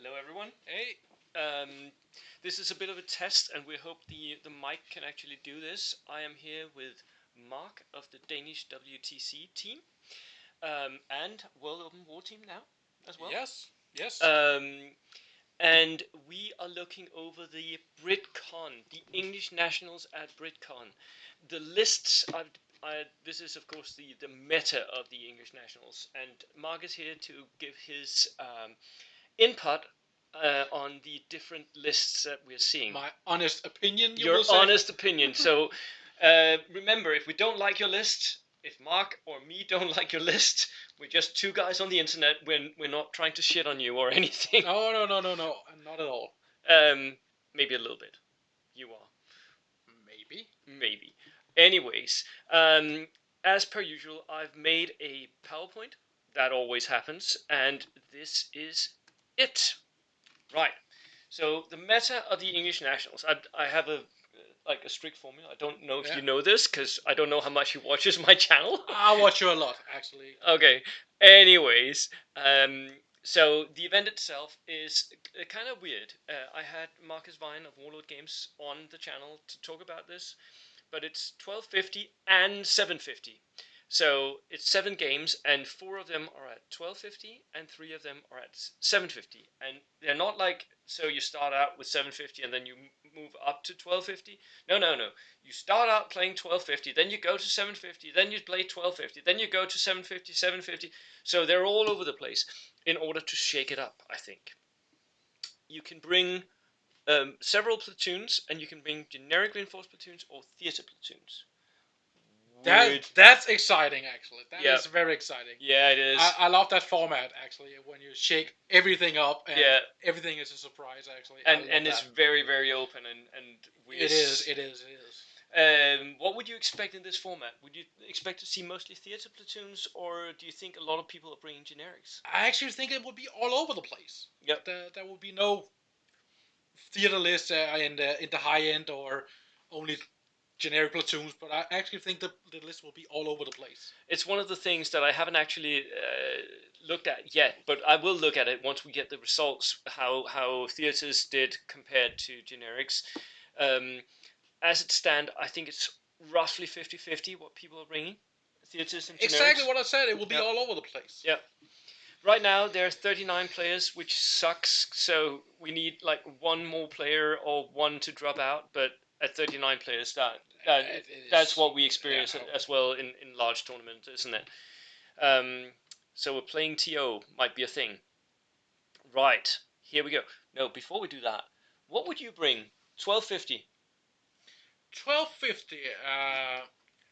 Hello, everyone. Hey. This is a bit of a test, and we hope the mic can actually do this. I am here with Mark of the Danish WTC team, and World Open War team now as well. Yes. Yes. And we are looking over the Britcon, the English nationals at Britcon. The lists this is of course the meta of the English nationals, and Mark is here to give his input on the different lists that we're seeing. My honest opinion, Your honest opinion. So remember, if we don't like your list, if Mark or me don't like your list, we're just two guys on the internet. We're not trying to shit on you or anything. No, not at all. Maybe a little bit. You are. Maybe. Anyways, as per usual, I've made a PowerPoint. That always happens, and this is it. Right. So the meta of the English nationals. I have a strict formula. I don't know if you know this because I don't know how much he watches my channel. I watch you a lot, actually. Okay. Anyways, so the event itself is kind of weird. I had Marcus Vine of Warlord Games on the channel to talk about this, but it's 1250 and 750. So it's 7 games, and 4 of them are at 1250, and 3 of them are at 750. And they're not like, so you start out with 750 and then you move up to 1250. No. You start out playing 1250, then you go to 750, then you play 1250, then you go to 750, 750. So they're all over the place in order to shake it up, I think. You can bring several platoons, and you can bring generically enforced platoons or theater platoons. That's exciting, actually. That is very exciting. Yeah, it is. I love that format, actually, when you shake everything up and everything is a surprise, actually. And it's very, very open, and it is. What would you expect in this format? Would you expect to see mostly theater platoons, or do you think a lot of people are bringing generics? I actually think it would be all over the place. Yep. There would be no theater list in the high end or only generic platoons, but I actually think the list will be all over the place. It's one of the things that I haven't actually looked at yet, but I will look at it once we get the results, how theaters did compared to generics. As it stands, I think it's roughly 50-50 what people are bringing, theaters and generics. Exactly what I said, it will be all over the place. Yeah. Right now, there are 39 players, which sucks, so we need like one more player or one to drop out, but at 39 players, that's what we experience as well in large tournaments, isn't it? So we're playing TO, might be a thing. Right, here we go. No, before we do that, what would you bring? 1250. 1250.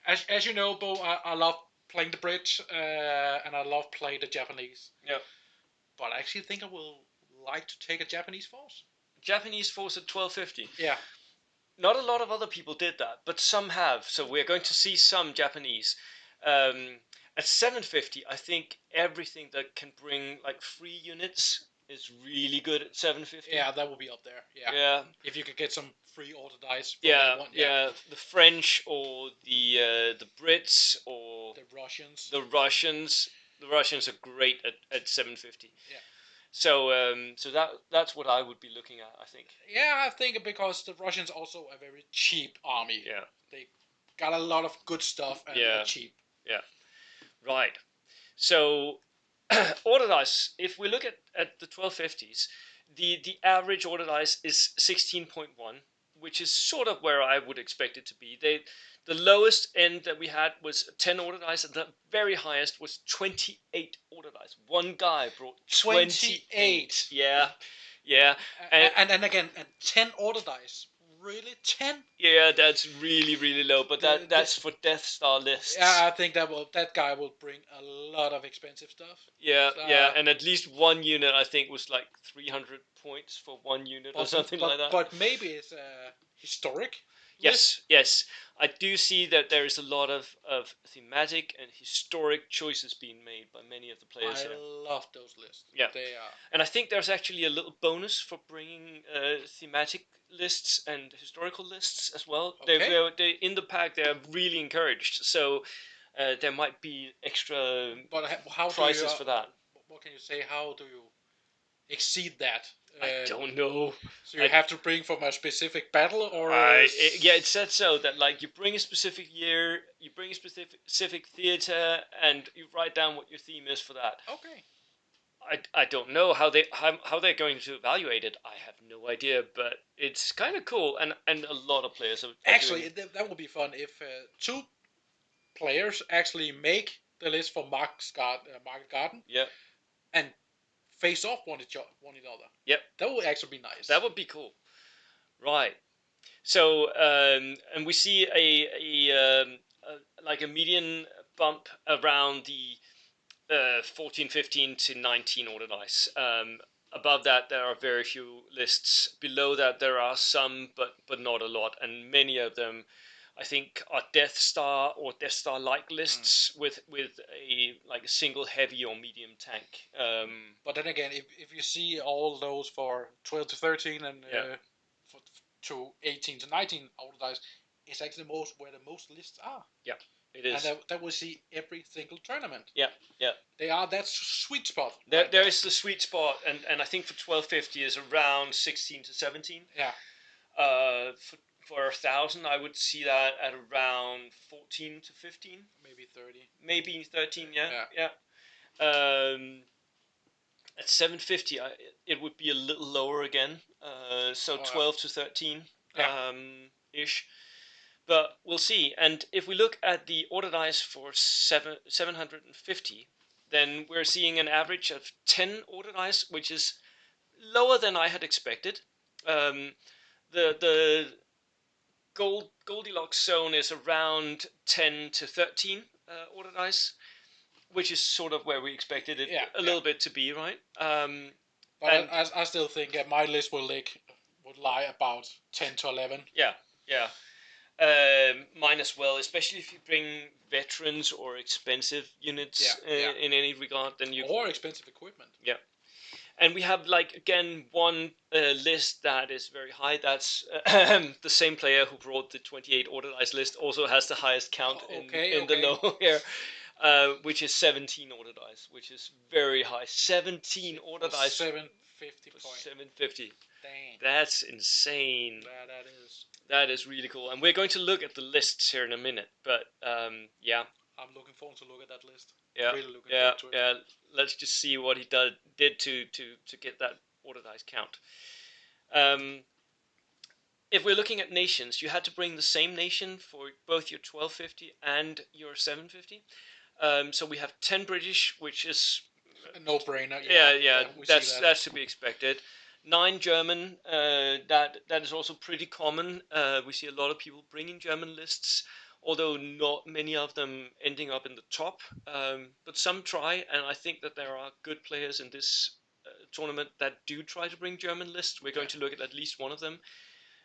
As you know, Bo, I love playing the Brits, and I love playing the Japanese. Yeah. But I actually think I will like to take a Japanese force. Japanese force at 1250. Yeah. Not a lot of other people did that, but some have. So we're going to see some Japanese. At 750, I think everything that can bring like 3 units is really good at 750. Yeah, that will be up there. Yeah. If you could get some free auto dice. Yeah. The French or the Brits or the Russians. The Russians are great at 750. Yeah. So that's what I would be looking at, I think. Yeah, I think because the Russians also a very cheap army. Yeah. They got a lot of good stuff and they're cheap. Yeah. Right. So order dice, if we look at the 1250s, the average order dice is 16.1, which is sort of where I would expect it to be. The lowest end that we had was 10 order dice, and the very highest was 28 order dice. One guy brought 28. Yeah. And again, 10 order dice. Really? 10? Yeah, that's really, really low, but that's for Death Star lists. Yeah, I think that guy will bring a lot of expensive stuff. Yeah, and at least one unit, I think, was like 300 points for one unit or something like that. But maybe it's historic. Yes. I do see that there is a lot of thematic and historic choices being made by many of the players. I love those lists. Yeah. They are. And I think there's actually a little bonus for bringing thematic lists and historical lists as well. Okay. They in the pack, they're really encouraged. So there might be extra how prices for that. What can you say? How do you exceed that? I don't know. So you have to bring from a specific battle, or it said so that like you bring a specific year, you bring a specific theater, and you write down what your theme is for that. Okay. I don't know how they're going to evaluate it. I have no idea, but it's kind of cool, and a lot of players are Actually, doing... that would be fun if two players actually make the list for Market Garden. Yeah. And face off one another. Yep. That would actually be nice. That would be cool. Right. So, and we see like a median bump around the 14, 15 to 19 order dice. Above that, there are very few lists. Below that, there are some, but not a lot, and many of them, I think, are Death Star or Death Star like lists with a single heavy or medium tank. But then again, if you see all those for 12 to 13 and to 18 to 19 order dice, it's actually where the most lists are. Yeah. It is. And that will see every single tournament. Yeah, yeah. They are that sweet spot. There is the sweet spot, and I think for 1250 is around 16 to 17. Yeah. For 1,000, I would see that at around 14 to 15. Maybe 30. Maybe 13, yeah. Yeah. At 750, it would be a little lower again. So 12 to 13 ish. But we'll see. And if we look at the order dice for 750, then we're seeing an average of 10 order dice, which is lower than I had expected. The Goldilocks zone is around 10 to 13 order dice, which is sort of where we expected it a little bit to be, right? But I still think my list would lie about 10 to 11. Yeah. Mine as well, especially if you bring veterans or expensive units in any regard, then or expensive equipment. Yeah, and we have again one list that is very high. That's the same player who brought the 28 order dice list also has the highest count in the low here, which is 17 order dice, which is very high. 17 order dice. 750 points. 750. Dang. That's insane. That is. That is really cool, and we're going to look at the lists here in a minute. But yeah, I'm looking forward to look at that list. Yeah, really looking forward to it. Yeah. Let's just see what he did to get that order dice count. If we're looking at nations, you had to bring the same nation for both your 1250 and your 750. So we have 10 British, which is a no-brainer. Yeah. That's to be expected. 9 German, that is also pretty common. We see a lot of people bringing German lists, although not many of them ending up in the top. But some try, and I think that there are good players in this tournament that do try to bring German lists. We're going to look at least one of them.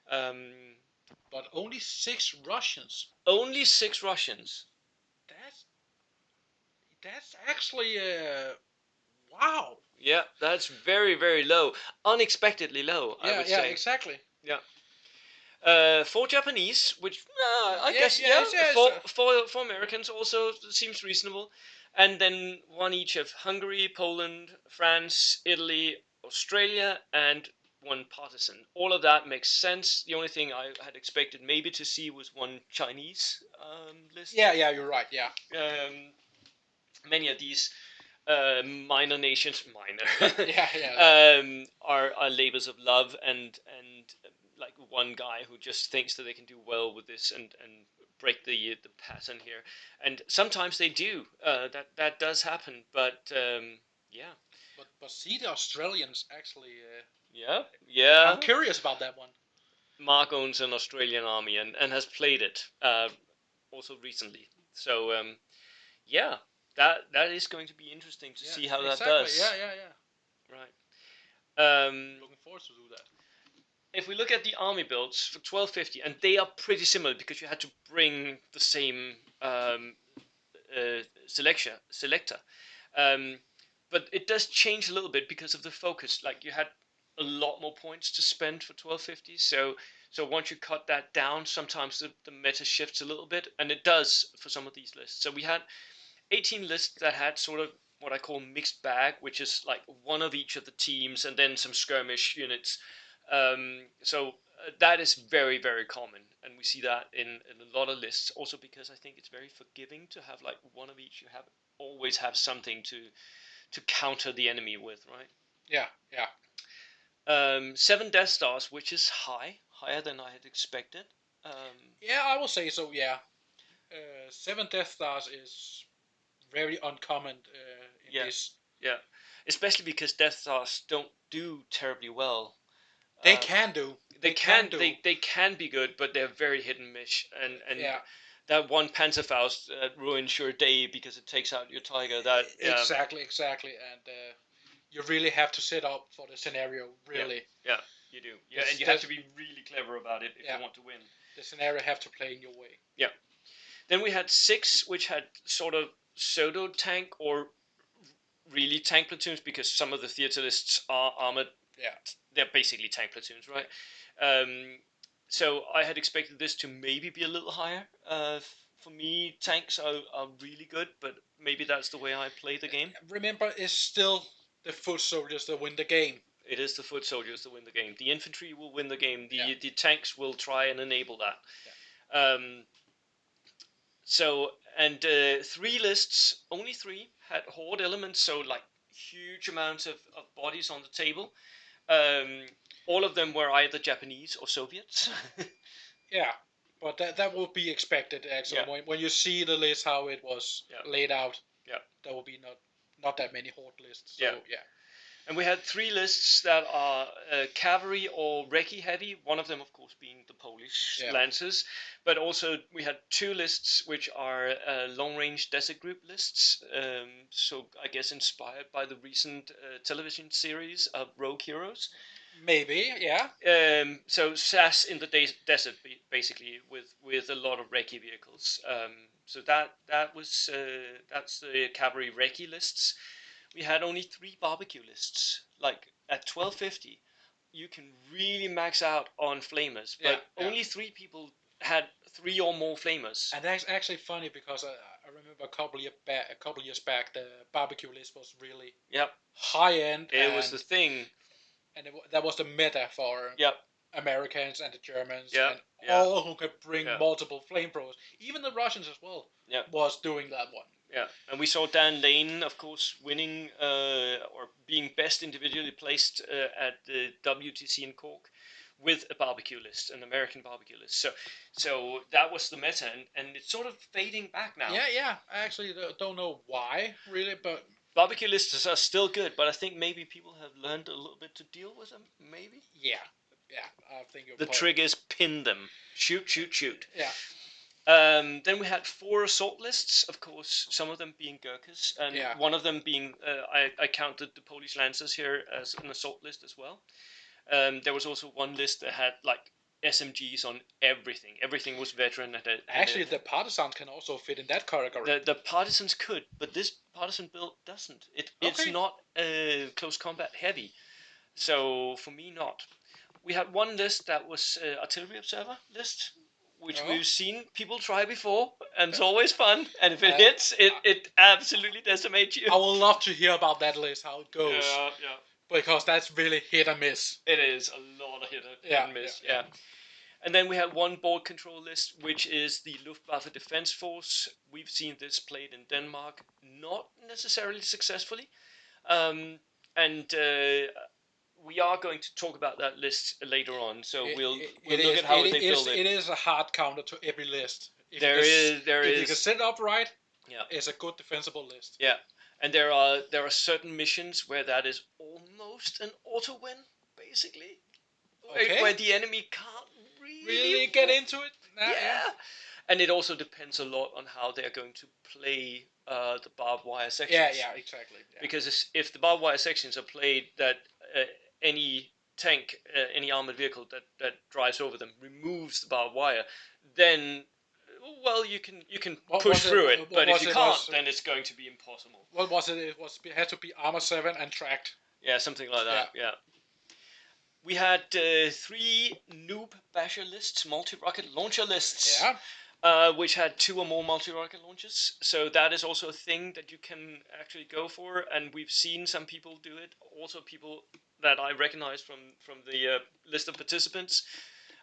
But only 6 Russians. Only 6 Russians. That's actually wow. Yeah, that's very, very low. Unexpectedly low, I would say. Yeah, exactly. Yeah. 4 Japanese, which I guess for Americans also seems reasonable. And then 1 each of Hungary, Poland, France, Italy, Australia, and 1 partisan. All of that makes sense. The only thing I had expected maybe to see was 1 Chinese list. Yeah, you're right, yeah. Many of these minor nations, are labors of love, and like 1 guy who just thinks that they can do well with this and break the pattern here, and sometimes they do. That does happen, but yeah. But see the Australians actually. Yeah. I'm curious about that one. Mark owns an Australian army and has played it also recently, so yeah. That is going to be interesting to see how that does. Yeah. Right. Looking forward to do that. If we look at the army builds for 1250, and they are pretty similar because you had to bring the same selector. But it does change a little bit because of the focus. Like you had a lot more points to spend for 1250, so once you cut that down, sometimes the meta shifts a little bit, and it does for some of these lists. So we had 18 lists that had sort of what I call mixed bag, which is like one of each of the teams and then some skirmish units. So that is very, very common, and we see that in a lot of lists. Also because I think it's very forgiving to have like one of each. You always have something to counter the enemy with, right? Yeah, yeah. 7 Death Stars, which is higher than I had expected. Yeah, I will say so. Yeah, 7 Death Stars is very uncommon in Yeah, this. yeah, especially because Death Stars don't do terribly well. They can do. They They can can do. they can be good, but they're very hit and miss. And Yeah. that one Panzerfaust ruins your day because it takes out your tiger. That Exactly, and you really have to set up for the scenario. Really, yeah, you do. Yeah, and you have to be really clever about it if you want to win. The scenario have to play in your way. Yeah. Then we had 6, which had sort of pseudo tank or really tank platoons, because some of the theater lists are armored. Yeah, they're basically tank platoons, right? So I had expected this to maybe be a little higher. For me, tanks are really good, but maybe that's the way I play the game. Remember, it's still the foot soldiers that win the game. It is the foot soldiers that win the game. The infantry will win the game. The tanks will try and enable that. Yeah. So, and 3 lists, only 3, had horde elements, so like huge amounts of bodies on the table. All of them were either Japanese or Soviets. Yeah, but that will be expected. Actually, when you see the list how it was laid out, there will be not that many horde lists. So, yeah. And we had 3 lists that are cavalry or recce heavy, one of them, of course, being the Polish Lancers. But also we had 2 lists which are long-range desert group lists. So I guess inspired by the recent television series of Rogue Heroes. Maybe, yeah. So SAS in the desert, basically, with a lot of recce vehicles. So that was that's the cavalry recce lists. We had only 3 barbecue lists. Like at 1250, you can really max out on flamers, but only 3 people had 3 or more flamers. And that's actually funny because I remember a couple years back, the barbecue list was really high end. It was the thing, and that was the meta for Americans and the Germans and all who could bring multiple flamethrowers. Even the Russians as well was doing that one. Yeah, and we saw Dan Lane, of course, winning or being best individually placed at the WTC in Cork with a barbecue list, an American barbecue list. So that was the meta, and it's sort of fading back now. Yeah. I actually don't know why, really, but barbecue lists are still good, but I think maybe people have learned a little bit to deal with them. Maybe. Yeah. I think the trick is pin them, shoot. Yeah. Then we had 4 assault lists, of course, some of them being Gurkhas, and one of them being, I counted the Polish Lancers here as an assault list as well. There was also one list that had like SMGs on everything. Everything was veteran. Actually, the Partisans can also fit in that category. The Partisans could, but this Partisan build doesn't. It's not close combat heavy. So, for me, not. We had one list that was Artillery Observer list, which we've seen people try before, and it's always fun. And if it hits, it absolutely decimates you. I would love to hear about that list, how it goes. Yeah. Because that's really hit and miss. It is a lot of hit and miss, yeah. And then we had one board control list, which is the Luftwaffe Defense Force. We've seen this played in Denmark, not necessarily successfully. And we are going to talk about that list later on, so we'll look at how they build it. It is a hard counter to every list. If you can set it up right, it's a good defensible list. Yeah, and there are certain missions where that is almost an auto win, basically, where the enemy can't really get into it. Yeah. And it also depends a lot on how they're going to play the barbed wire sections. Yeah, exactly. Yeah. Because if the barbed wire sections are played that any tank, any armored vehicle that drives over them removes the barbed wire, then you can push through it. But if you can't, then it's going to be impossible. What was it? It had to be armor 7 and tracked. Yeah, something like that. Yeah. We had 3 noob basher lists, multi-rocket launcher lists. Yeah. which had 2 or more multi-rocket launches. So that is also a thing that you can actually go for, and we've seen some people do it. Also, people that I recognize from the list of participants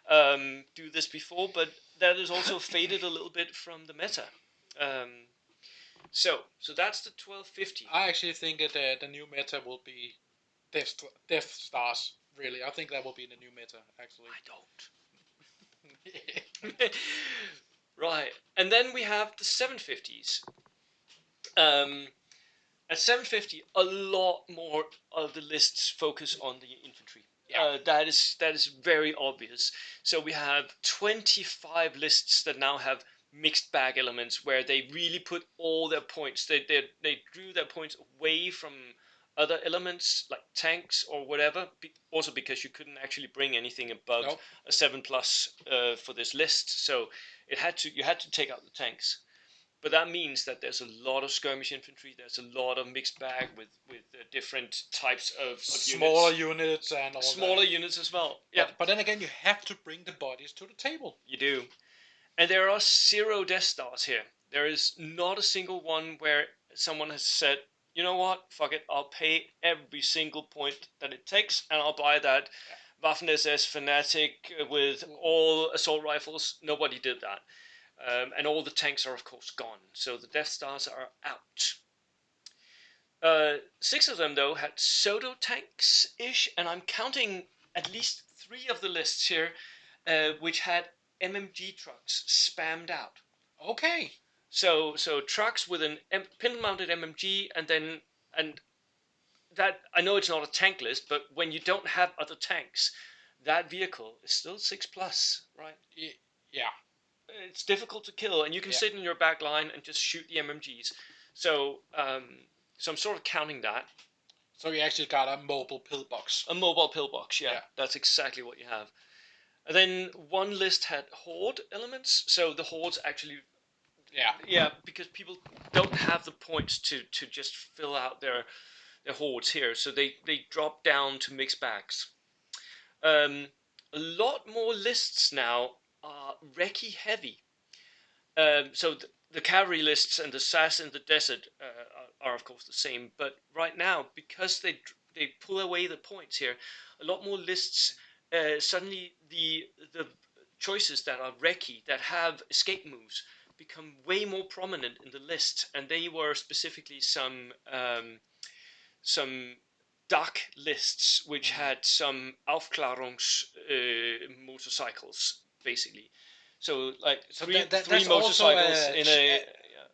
do this before, but that is also faded a little bit from the meta. So that's the 1250. I actually think that the new meta will be Death Stars. Really, I think that will be the new meta. Actually, I don't. Right, and then we have the 750s. At 750, a lot more of the lists focus on the infantry. Yeah. That is very obvious. So we have 25 lists that now have mixed bag elements where they really put all their points. They drew their points away from other elements like tanks or whatever. Also because you couldn't actually bring anything above Nope. a 7+ for this list, so you had to take out the tanks. But that means that there's a lot of skirmish infantry. There's a lot of mixed bag with different types of Smaller units. units and all Smaller that. units as well. Yeah, But then again, you have to bring the bodies to the table. you do. And there are 0 Death Stars here. There is not a single one where someone has said, you know what, fuck it, I'll pay every single point that it takes, and I'll buy that Waffen-SS Fanatic with all assault rifles. Nobody did that. And all the tanks are, of course, gone. So the Death Stars are out. 6 of them, though, had Soto tanks-ish, and I'm counting at least 3 of the lists here, which had MMG trucks spammed out. Okay. So trucks with an pin-mounted MMG, and that, I know it's not a tank list, but when you don't have other tanks, that vehicle is still 6+, right? Yeah. It's difficult to kill, and you can sit in your back line and just shoot the MMGs. So I'm sort of counting that. So you actually got a mobile pillbox. A mobile pillbox, yeah. That's exactly what you have. And then one list had horde elements, so the hordes actually... Yeah, because people don't have the points to just fill out their hordes here, so they drop down to mixed bags. A lot more lists now are recce heavy. So the cavalry lists and the SAS in the desert are of course the same, but right now, because they pull away the points here, a lot more lists suddenly the choices that are recce, that have escape moves, become way more prominent in the list, and they were specifically some dark lists which had some Aufklärungs motorcycles basically. So like three motorcycles in a...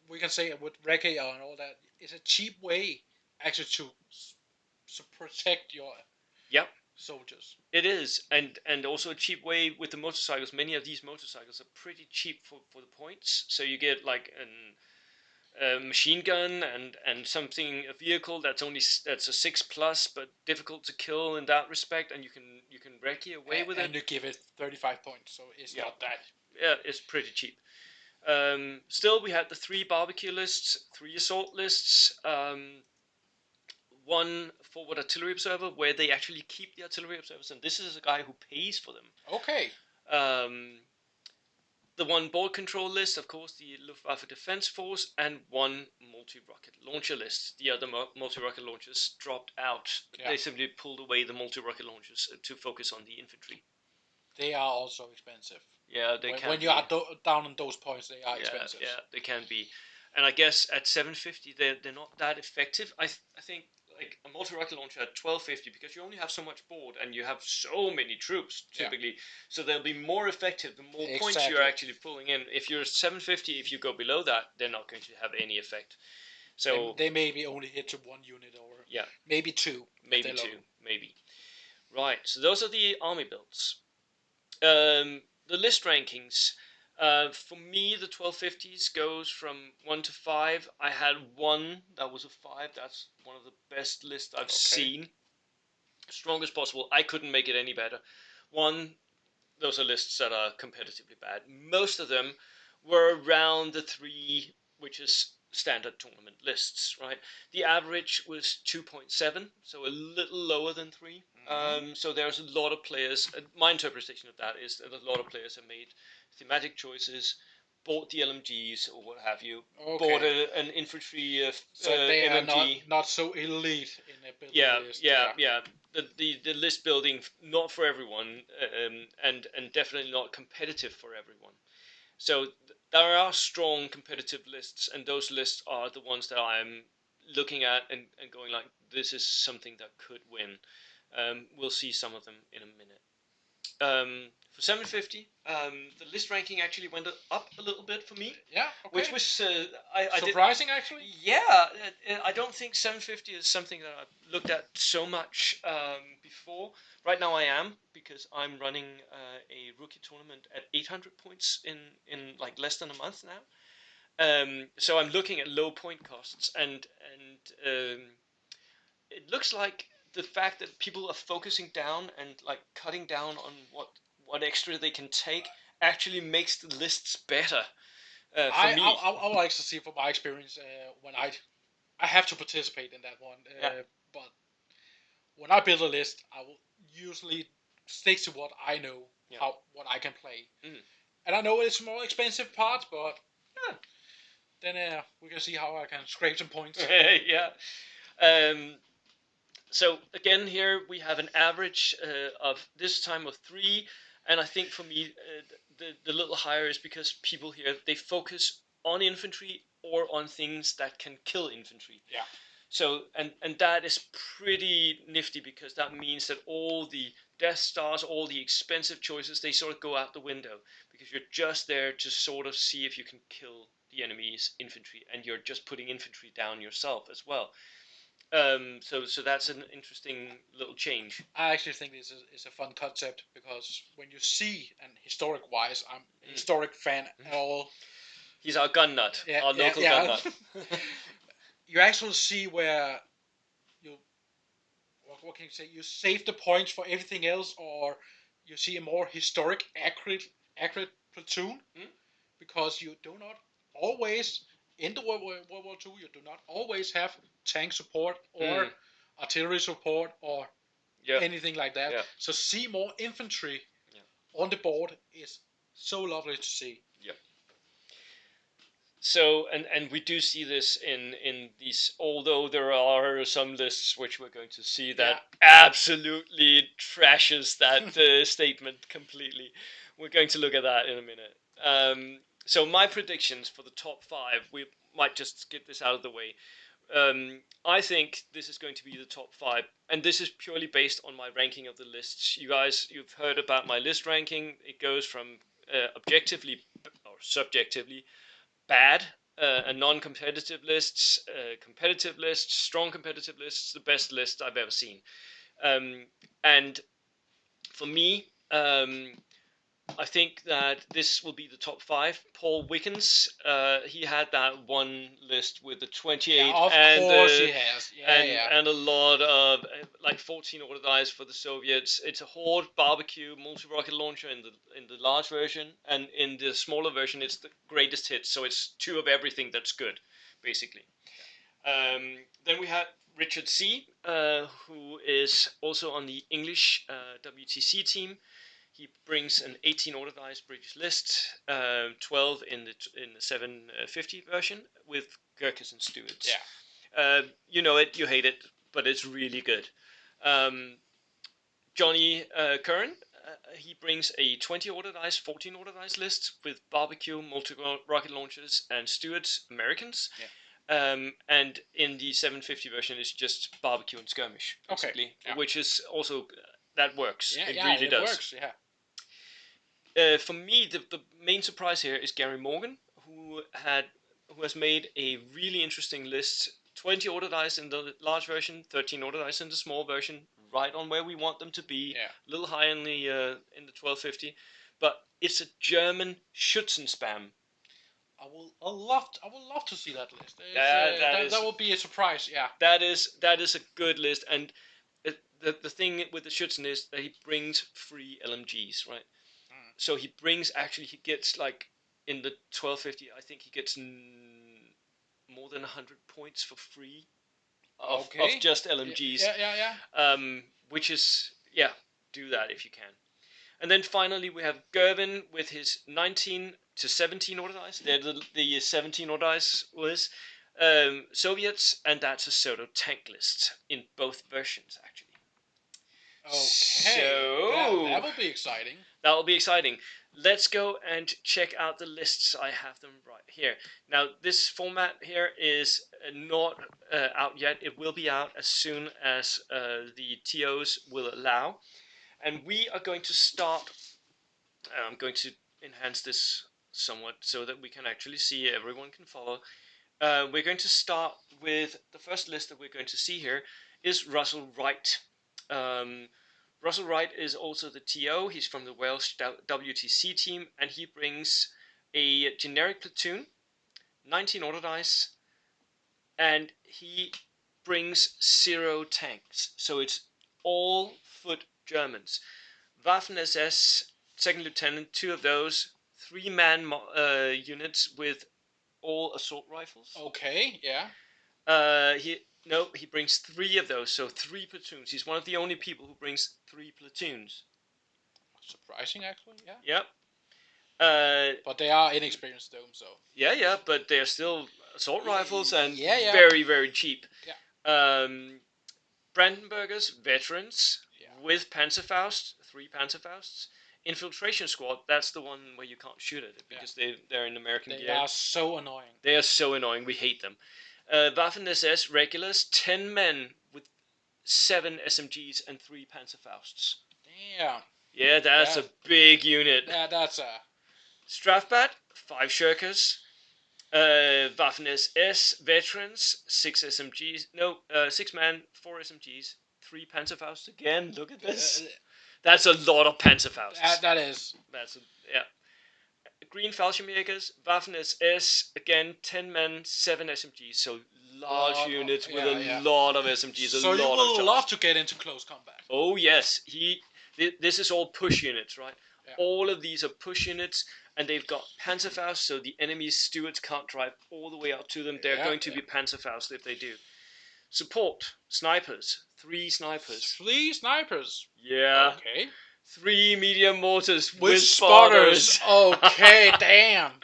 We can say with recce and all that, it's a cheap way actually to protect your soldiers. It is, and also a cheap way with the motorcycles. Many of these motorcycles are pretty cheap for the points, so you get like a machine gun and something, a vehicle that's a 6+, but difficult to kill in that respect, and you can recce away with it. And you give it 35 points, so it's not that. Yeah, it's pretty cheap. Still, we had the 3 barbecue lists, 3 assault lists, 1 forward artillery observer where they actually keep the artillery observers, and this is a guy who pays for them. Okay. The 1 board control list, of course, the Luftwaffe Defense Force, and 1 multi-rocket launcher list. The other multi-rocket launchers dropped out. Yeah. They simply pulled away the multi-rocket launchers to focus on the infantry. They are also expensive. Yeah, they can. When you are down on those points, they are expensive. Yeah, they can be. And I guess at 750, they're not that effective. I think like a multi-rocket launcher at 1250, because you only have so much board and you have so many troops typically, so they'll be more effective the more points you're actually pulling in. If you're 750, if you go below that, they're not going to have any effect. So they maybe only hit to 1 unit, or maybe 2. Maybe. Right. So those are the army builds. The list rankings. For me, the 1250s goes from 1 to 5. I had 1 that was a 5. That's one of the best lists I've seen. Strongest possible. I couldn't make it any better. 1, those are lists that are competitively bad. Most of them were around the 3, which is standard tournament lists, right? The average was 2.7, so a little lower than 3. So there's a lot of players. My interpretation of that is that a lot of players have made thematic choices bought the LMGs or what have you, Okay. bought an infantry So they are MMG. not so elite in a building Yeah, list. yeah. The list building not for everyone, and definitely not competitive for everyone. So there are strong competitive lists, and those lists are the ones that I'm looking at and going like, this is something that could win. We'll see some of them in a minute. For 750, the list ranking actually went up a little bit for me. Yeah. Okay. Which was I surprising, actually. Yeah, I don't think 750 is something that I've looked at so much before. Right now I am, because I'm running a rookie tournament at 800 points in like less than a month now. So I'm looking at low point costs, and it looks like the fact that people are focusing down and like cutting down on what extra they can take actually makes the lists better for me. I would like to see from my experience when I have to participate in that one. But when I build a list, I will usually stick to what I know, what I can play. And I know it's more expensive part, but then we can see how I can scrape some points. Yeah. So again, here we have an average of this time of 3, and I think for me the little higher is because people here, they focus on infantry or on things that can kill infantry. Yeah. So and that is pretty nifty, because that means that all the Death Stars, all the expensive choices, they sort of go out the window, because you're just there to sort of see if you can kill the enemy's infantry, and you're just putting infantry down yourself as well. So that's an interesting little change. I actually think this is a fun concept, because when you see, and historic wise, I'm a historic fan at all. He's our gun nut, our local gun nut. You actually see where you, what can you say? You save the points for everything else, or you see a more historic, accurate platoon, because you do not always in the World War II. You do not always have tank support or artillery support or anything like that. So see more infantry on the board is so lovely to see. Yep. So and we do see this in these, although there are some lists which we're going to see that absolutely trashes that statement completely. We're going to look at that in a minute. So my predictions for the top 5, we might just get this out of the way. I think this is going to be the top 5, and this is purely based on my ranking of the lists. You guys, you've heard about my list ranking. It goes from objectively or subjectively bad and non-competitive lists, competitive lists, strong competitive lists, the best list I've ever seen. And for me, I think that this will be the top 5. Paul Wickens, he had that one list with the 28, of course he has, and a lot of like 14 order dice for the Soviets. It's a horde barbecue multi-rocket launcher in the large version, and in the smaller version, it's the greatest hits. So it's 2 of everything that's good, basically. Then we had Richard C, who is also on the English WTC team. He brings an 18 order dice British list, 12 in the 750 version with Gurkhas and Stuarts. You know it, you hate it, but it's really good. Johnny Curran, he brings a 20 order dice, 14 order dice list with barbecue, multi-rocket launchers, and Stuarts Americans. And in the 750 version, it's just barbecue and skirmish, basically, which is also, that works. It really does. Works, for me, the main surprise here is Gary Morgan, who has made a really interesting list. 20 order dice in the large version, 13 order dice in the small version, right on where we want them to be. A little high in the 1250, but it's a German Schützen spam. I would love to see that list. That will be a surprise. That is a good list, and the thing with the Schützen is that he brings free LMGs, right? So he gets like in the 1250, I think he gets more than 100 points for free of just LMGs. Yeah. Which is, do that if you can. And then finally we have Gervin with his 19 to 17 order dice. They're the 17 order dice was Soviets, and that's a Soto tank list in both versions actually. Okay, So that will be exciting. That will be exciting. Let's go and check out the lists. I have them right here. Now, this format here is not out yet. It will be out as soon as the TOs will allow. And we are going to start. I'm going to enhance this somewhat so that we can actually see, everyone can follow. We're going to start with the first list that we're going to see here is Russell Wright. Russell Wright is also the TO. He's from the Welsh WTC team, and he brings a generic platoon, 19 order dice, and he brings 0 tanks. So it's all foot Germans. Waffen SS, second lieutenant, 2 of those, 3-man units with all assault rifles. Okay, yeah. He brings 3 of those, so 3 platoons. He's one of the only people who brings 3 platoons. Surprising, actually, yeah. Yep. But they are inexperienced, though, so. Yeah, but they're still assault rifles and yeah. very, very cheap. Yeah. Brandenburgers, veterans, with Panzerfaust, 3 Panzerfausts. Infiltration squad, that's the one where you can't shoot at it because they're in American gear. They are so annoying. They are so annoying. We hate them. Waffen SS regulars, 10 men with 7 SMGs and 3 Panzerfausts. Damn. Yeah, that's a big unit. That's a... Strafbat, 5 Shirkers. Waffen SS veterans, 6 SMGs. No, 6 men, 4 SMGs, 3 Panzerfausts again. Look at this. That's a lot of Panzerfausts. That is. Yeah. Green Fallschirmjägers, Waffen SS, again, 10 men, 7 SMGs, so large units with a lot of SMGs. So you will love to get into close combat. Oh yes, this is all push units, right? Yeah. All of these are push units, and they've got Panzerfaust, so the enemy stewards can't drive all the way up to them. They're going to be Panzerfaust if they do. Support, snipers, 3 snipers. 3 snipers? Yeah. Okay. 3 medium mortars with spotters. Okay, damn.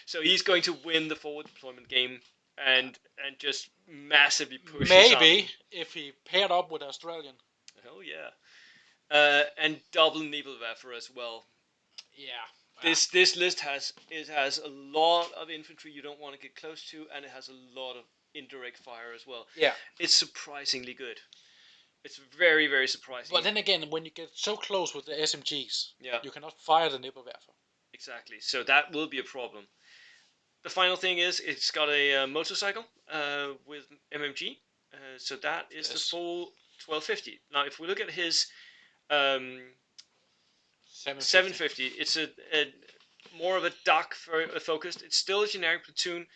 So he's going to win the forward deployment game and just massively push. Maybe if he paired up with Australian. Oh yeah. And double Nebelwerfer as well. Yeah. This list has a lot of infantry you don't want to get close to, and it has a lot of indirect fire as well. Yeah. It's surprisingly good. It's very, very surprising. But then again, when you get so close with the SMGs, yeah, you cannot fire the Nebelwerfer. Exactly. So that will be a problem. The final thing is it's got a motorcycle with MMG. So that is the full 1250. Now, if we look at his 750, it's a more of a duck focused. It's still a generic platoon,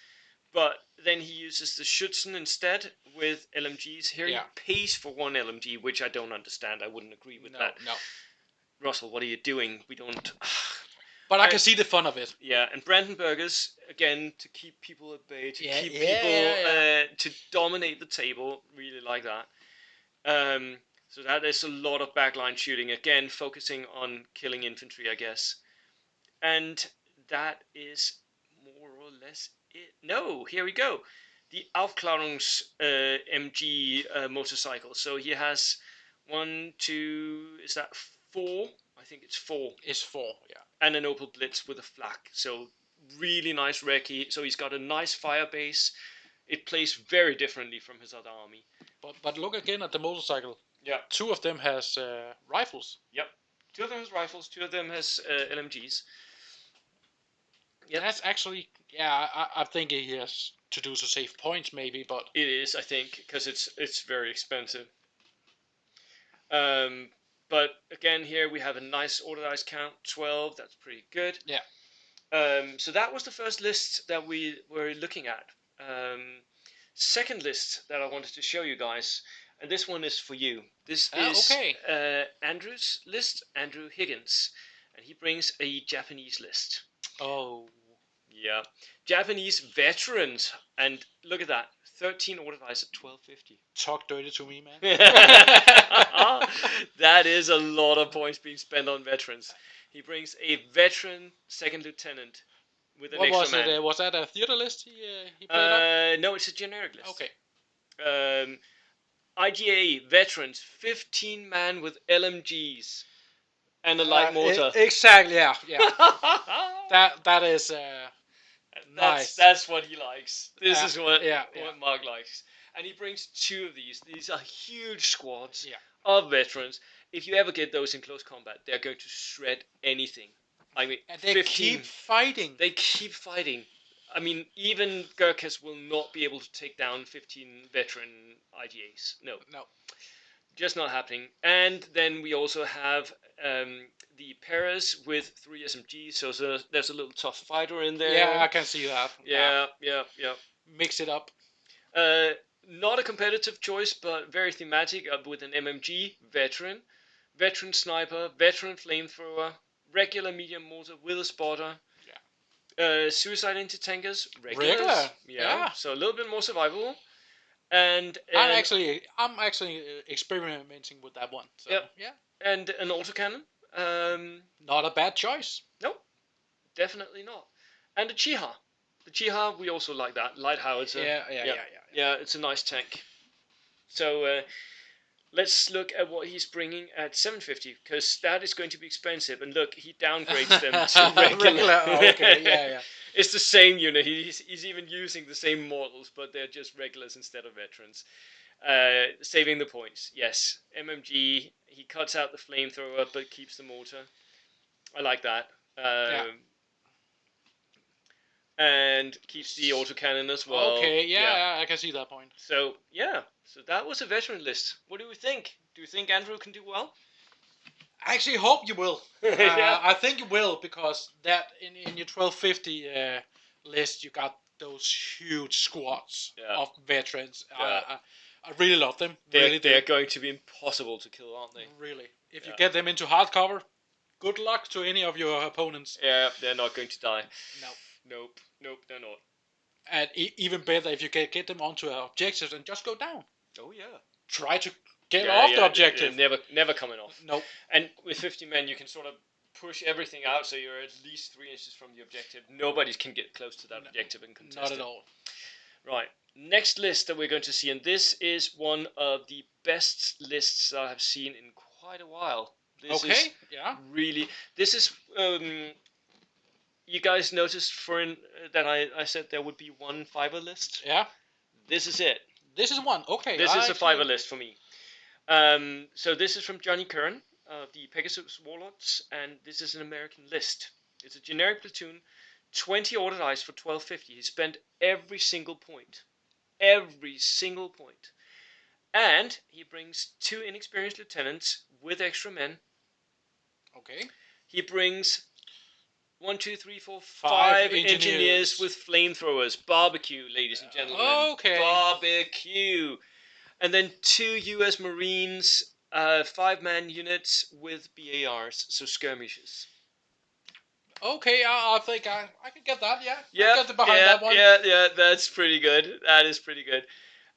but then he uses the Schützen instead with LMGs. Here he pays for 1 LMG, which I don't understand. I wouldn't agree with that. No. Russell, what are you doing? We don't... But I can see the fun of it. Yeah, and Brandenburgers, again, to keep people at bay, to keep people... to dominate the table, really like that. So that is a lot of backline shooting, again, focusing on killing infantry, I guess. And that is more or less it. No, here we go. The Aufklärungs MG motorcycle. So he has 1, 2, is that 4? I think it's 4. It's 4, yeah. And an Opel Blitz with a flak. So really nice recce. So he's got a nice fire base. It plays very differently from his other army. But look again at the motorcycle. Yeah. 2 of them has rifles. Yep. 2 of them has rifles. 2 of them has LMGs. Yep. That's actually, I think he has to do to save points maybe, but... It is, I think, because it's very expensive. But again, here we have a nice order dice count, 12, that's pretty good. Yeah. So that was the first list that we were looking at. Second list that I wanted to show you guys, and this one is for you. This is Andrew's list, Andrew Higgins, and he brings a Japanese list. Oh. Yeah. Japanese veterans, and look at that, 13 order dice at 1250. Talk dirty to me, man. That is a lot of points being spent on veterans. He brings a veteran second lieutenant with an What extra was man. it? Was that a theater list he played up? No, it's a generic list. Okay. IGA veterans, 15 man with LMGs and a light mortar. Exactly. Yeah. that is nice. That's what he likes. This is what Mark likes. And he brings 2 of these. These are huge squads of veterans. If you ever get those in close combat, they're going to shred anything. I mean, and they 15, keep fighting. They keep fighting. I mean, even Gurkhas will not be able to take down 15 veteran IGAs. No. Just not happening. And then we also have the Paras with 3 SMGs, so there's a little tough fighter in there. Yeah, I can see that. Yeah. Mix it up. Not a competitive choice, but very thematic with an MMG, veteran sniper, veteran flamethrower, regular medium mortar with a spotter. Suicide anti-tankers, regular. Yeah, so a little bit more survivable. And I'm actually experimenting with that one. So, and an autocannon. Not a bad choice. No, definitely not. And a Chiha. The Chiha, we also like that. Light howitzer. Yeah, it's a nice tank. So let's look at what he's bringing at 750, because that is going to be expensive. And look, he downgrades them to regular. Okay, It's the same unit. He's even using the same models, but they're just regulars instead of veterans. Saving the points. Yes, MMG. He cuts out the flamethrower, but keeps the mortar. I like that. And keeps the autocannon as well. Okay, I can see that point. So that was a veteran list. What do we think? Do you think Andrew can do well? I actually hope you will. I think you will, because that in your 1250 list you got those huge squads of veterans. I really love them. They're going to be impossible to kill, aren't they? Really. If you get them into hardcover, good luck to any of your opponents. Yeah, they're not going to die. Nope, they're not. And even better if you get them onto objectives and just go down. Oh yeah. Try to get off the objective. Never coming off. Nope. And with 50 men, you can sort of push everything out, so you're at least 3 inches from the objective. Nobody can get close to that objective and contest Not at all. Right. Next list that we're going to see, and this is one of the best lists that I have seen in quite a while. This is really. This is. You guys noticed that I said there would be one 5er list? Yeah. This is it. This is one. Okay. This is a 5er list for me. So this is from Johnny Curran, the Pegasus Warlords, and this is an American list. It's a generic platoon, 20 order dice for 1250. He spent every single point. Every single point. And he brings 2 inexperienced lieutenants with extra men. Okay. He brings 5 engineers with flamethrowers. Barbecue, ladies and gentlemen. Okay. Barbecue. And then 2 US Marines, 5-man units with BARs, so skirmishes. Okay, I think I can get that, I get behind that one. Yeah, that's pretty good. That is pretty good.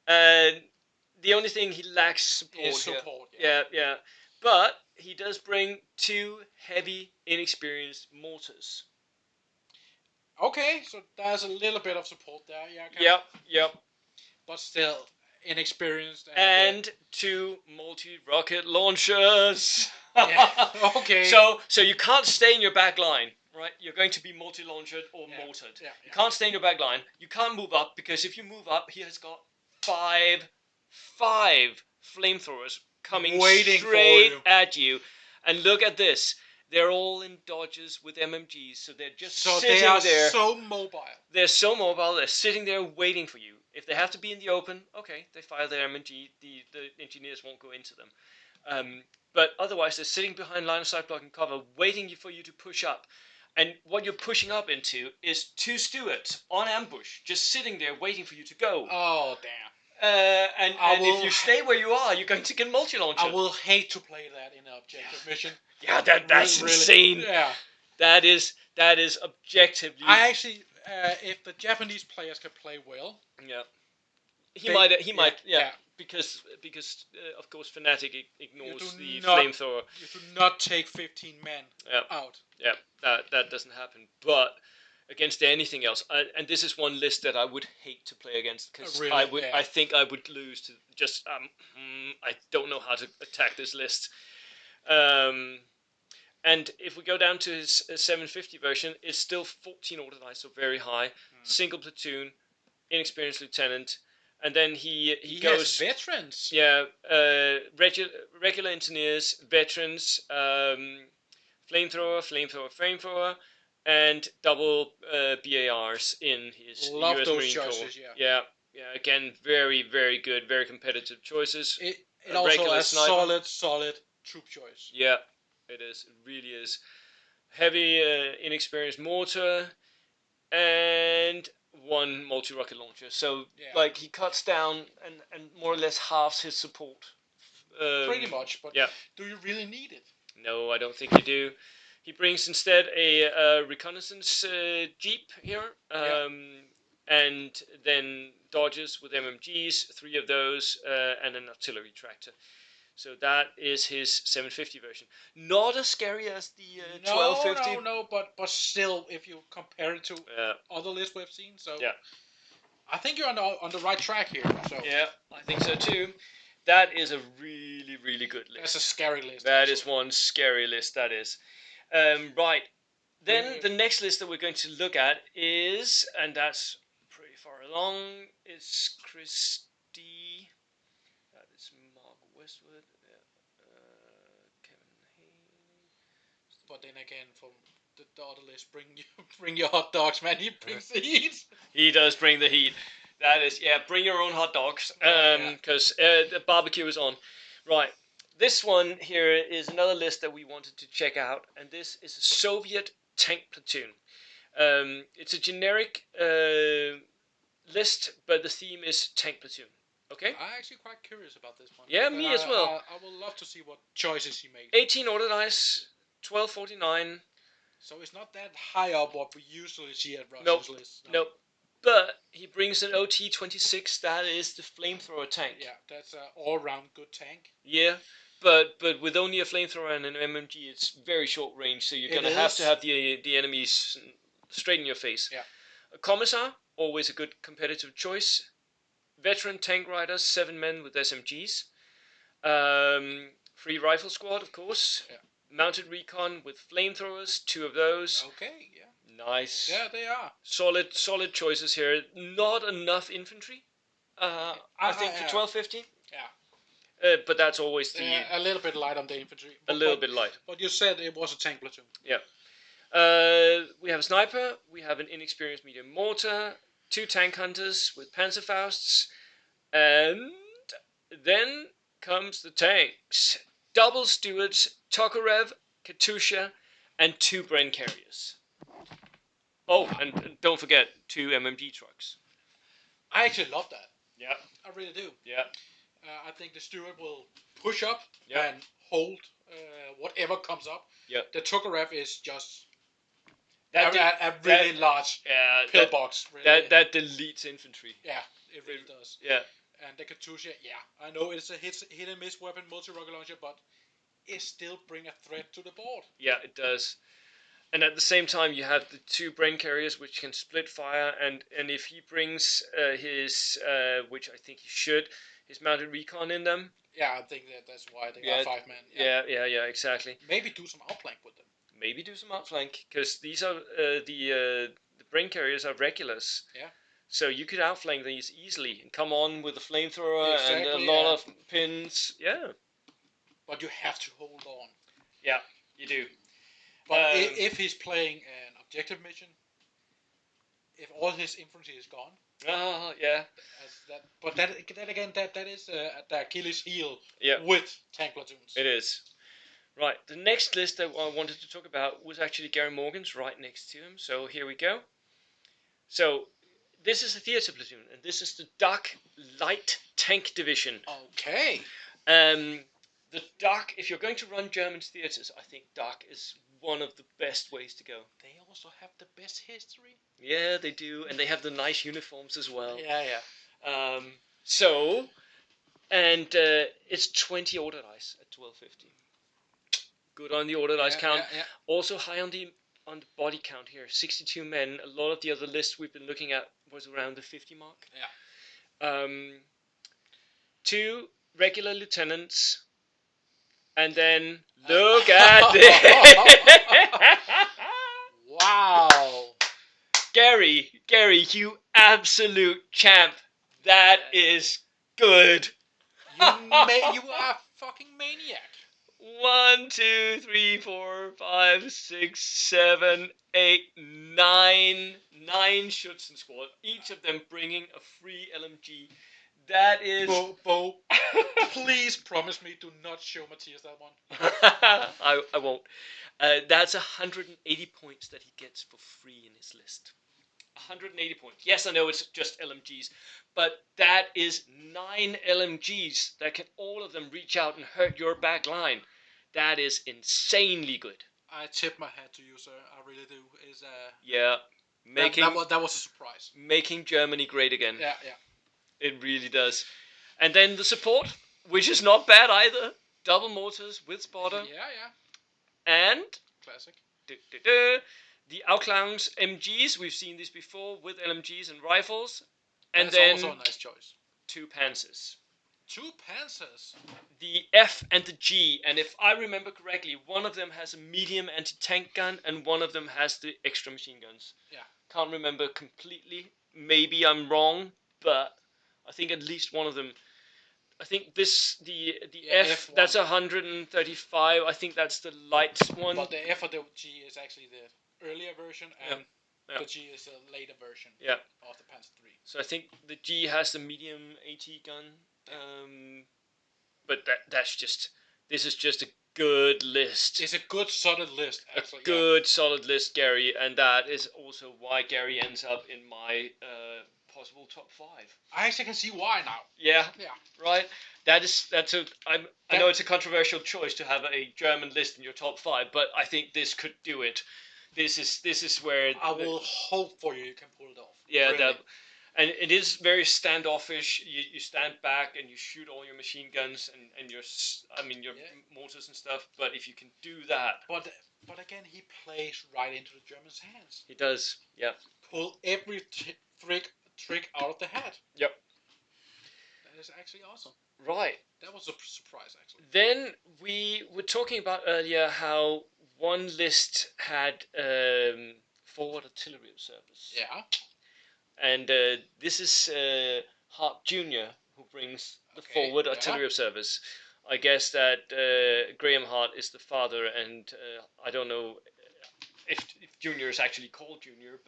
The only thing he lacks support is support. Yeah. But he does bring 2 heavy, inexperienced mortars. Okay, so there's a little bit of support there. Yep. But still inexperienced. And 2 multi-rocket launchers. Okay. So you can't stay in your back line, right? You're going to be multi-launched or mortared. You can't stay in your back line. You can't move up, because if you move up, he has got 5 flamethrowers coming straight at you. And look at this. They're all in dodges with MMGs, so they're just sitting there. They are so mobile. They're so mobile, they're sitting there waiting for you. If they have to be in the open, okay, they fire their MMG, the engineers won't go into them. But otherwise, they're sitting behind line of sight blocking cover, waiting for you to push up. And what you're pushing up into is 2 stewards on ambush, just sitting there waiting for you to go. Oh, damn. And if you stay where you are, you're going to get multi-launched. I will hate to play that in an objective mission. Yeah, that's insane. Yeah. That is objectively. I actually, if the Japanese players can play well, he might, yeah. because of course Fnatic ignores do the not flamethrower. You do not take 15 men Yeah. out. Yeah, that doesn't happen. But against anything else, and this is one list that I would hate to play against, because Really? I think I would lose to just I don't know how to attack this list. And if we go down to his 750 version, it's still 14 order dice, so very high. Single platoon, inexperienced lieutenant, and then he goes has veterans. Yeah, regular engineers, veterans, flamethrower, and double BARs in his Love U.S. those Marine choices, Corps. yeah. Yeah. Again, very, very good, very competitive choices. It A also regular has sniper. solid troop choice. Yeah, it is. It really is. Heavy, inexperienced mortar, and one multi-rocket launcher. So, like, he cuts down and more or less halves his support. Pretty much, but yeah. do you really need it? No, I don't think you do. He brings instead a reconnaissance jeep here, and then dodges with MMGs, 3 of those, and an artillery tractor. So that is his 750 version. Not as scary as the 1250. No, but still, if you compare it to other lists we've seen, so yeah, I think you're on the right track here. So yeah, I think so too. That is a really, really good list. That's a scary list. That is one scary list. That is. Right. Then the next list that we're going to look at is, and that's pretty far along, it's Christie. That is Mark Westwood. Kevin Hayes. But then again, from the other list, bring your hot dogs, man. He brings the heat. He does bring the heat. That is, bring your own hot dogs, because the barbecue is on. Right. This one here is another list that we wanted to check out, and this is a Soviet tank platoon. It's a generic list, but the theme is tank platoon. Okay? I'm actually quite curious about this one. Yeah, me as well. I would love to see what choices he made. 18 order dice, 1249. So it's not that high up what we usually see at Russell's list. Nope. But he brings an OT-26. That is the flamethrower tank. Yeah, that's an all-round good tank. Yeah, but with only a flamethrower and an MMG, it's very short range. So you're gonna have to have the enemies straight in your face. Yeah. A commissar, always a good competitive choice. Veteran tank riders, 7 men with SMGs. Free rifle squad, of course. Yeah. Mounted recon with flamethrowers, 2 of those. Okay, yeah. Nice. Yeah, they are. Solid choices here. Not enough infantry. I think for 1250. Yeah. But that's always a little bit light on the infantry. A little bit light. But you said it was a tank platoon. Yeah. We have a sniper. We have an inexperienced medium mortar. 2 tank hunters with Panzerfausts. And then comes the tanks. Double stewards, Tokarev, Katusha, and 2 Bren carriers. Oh, and don't forget 2 MMG trucks. I actually love that. Yeah. I really do. Yeah. I think the steward will push up Yeah. and hold whatever comes up. Yeah. The Tokarev is just a really large pillbox. Really. That deletes infantry. Yeah, it really does. Yeah. And the Katusha, I know it's a hit and miss weapon, multi-rocket launcher, but it still bring a threat to the board. Yeah, it does. And at the same time, you have the 2 brain carriers which can split fire, and if he brings his, which I think he should, his mounted recon in them. Yeah, I think that's why they got 5 men. Yeah, exactly. Maybe do some outflank with them. Maybe do some outflank, because these are the brain carriers are regulars. Yeah. So you could outflank these easily and come on with a flamethrower and a lot of pins. Yeah. But you have to hold on. Yeah, you do. But if he's playing an objective mission, if all his infantry is gone. Oh, yeah. But then again, that is the Achilles heel with tank platoons. It is. Right, the next list that I wanted to talk about was actually Gary Morgan's right next to him. So here we go. So this is a theater platoon, and this is the Dak Light Tank Division. Okay. The Dak, if you're going to run German theaters, I think Dak is one of the best ways to go. They also have the best history. Yeah, they do, and they have the nice uniforms as well. Yeah. So, and it's 20 order dice at 1250. Good on the order dice count. Yeah. Also high on the body count here. 62 men. A lot of the other lists we've been looking at was around the 50 mark. Yeah. 2 regular lieutenants, and then look at this. Wow. Gary, you absolute champ. That is good. You are a fucking maniac. 1, 2, 3, 4, 5, 6, 7, 8, 9. 9 Schutzen squad. Each of them bringing a free LMG. That is. Bo, please promise me do not show Matthias that one. I won't. That's 180 points that he gets for free in his list. 180 points. Yes, I know it's just LMGs, but that is 9 LMGs that can all of them reach out and hurt your back line. That is insanely good. I tip my hat to you, sir. I really do. Yeah, that was a surprise. Making Germany great again. Yeah. It really does. And then the support, which is not bad either. Double mortars with spotter. Yeah. And classic. The Outclowns MGs, we've seen these before with LMGs and rifles. And That's then also a nice choice. 2 Panzers. 2 Panzers? The F and the G, and if I remember correctly, one of them has a medium anti-tank gun and one of them has the extra machine guns. Yeah. Can't remember completely. Maybe I'm wrong, but I think at least one of them. I think the F, that's 135. I think that's the light one. But the F or the G is actually the earlier version, and the G is a later version of the Panzer III. So I think the G has the medium AT gun. But this is just a good list. It's a good solid list, actually. Solid list, Gary, and that is also why Gary ends up in my possible top 5. I actually can see why now. Yeah. Right. I know it's a controversial choice to have a German list in your top 5, but I think this could do it. This is where I will hope for you can pull it off. Yeah, really. And it is very standoffish. You stand back and you shoot all your machine guns and your mortars and stuff. But if you can do that, but again, he plays right into the Germans' hands. He does. Yeah. Pull every trick out of the hat. Yep. That is actually awesome. Right. That was a surprise, actually. Then we were talking about earlier how one list had forward artillery observers. Yeah. And this is Hart Jr. who brings the forward artillery observers. I guess that Graham Hart is the father, and I don't know if Junior is actually called Junior,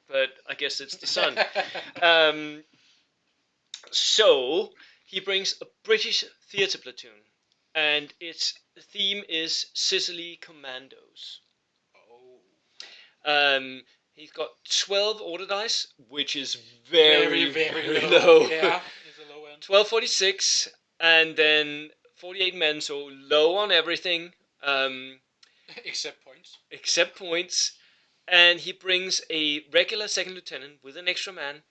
but I guess it's the son. So he brings a British theatre platoon, and its theme is Sicily Commandos. Oh. He's got 12 order dice, which is very low. Yeah, it's a low end. 1246, and then 48 men, so low on everything. Except points. Except points. And he brings a regular second lieutenant with an extra man,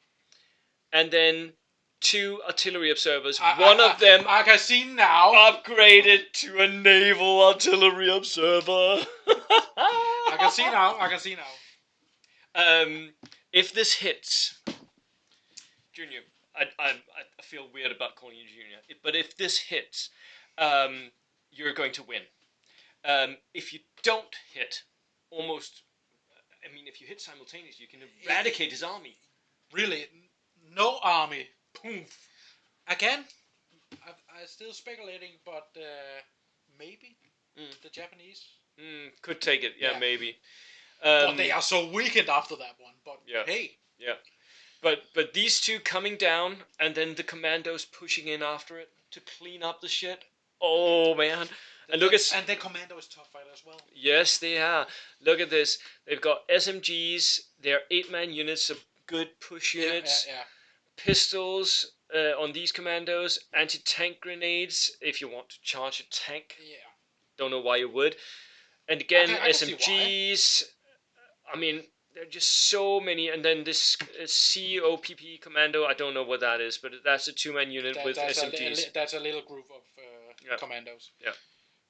and then 2 artillery observers. One of them I can see now. Upgraded to a naval artillery observer. I can see now. If this hits, Junior, I feel weird about calling you Junior, but if this hits, you're going to win. If you don't hit, if you hit simultaneously, you can eradicate his army. Really, no army. Poof. Again, I'm still speculating, but maybe the Japanese could take it. Yeah. Maybe. But they are so weakened after that one. But hey. Yeah. But these 2 coming down, and then the commandos pushing in after it to clean up the shit. Oh man. And the commando is tough fighter as well. Yes, they are. Look at this. They've got SMGs. They're 8-man units of good push units. Yeah. Pistols on these commandos. Anti-tank grenades if you want to charge a tank. Yeah. Don't know why you would. And again, I can SMGs. there are just so many, and then this COPP Commando. I don't know what that is, but that's a 2-man unit with SMGs. That's a little group of Yep. commandos. Yeah.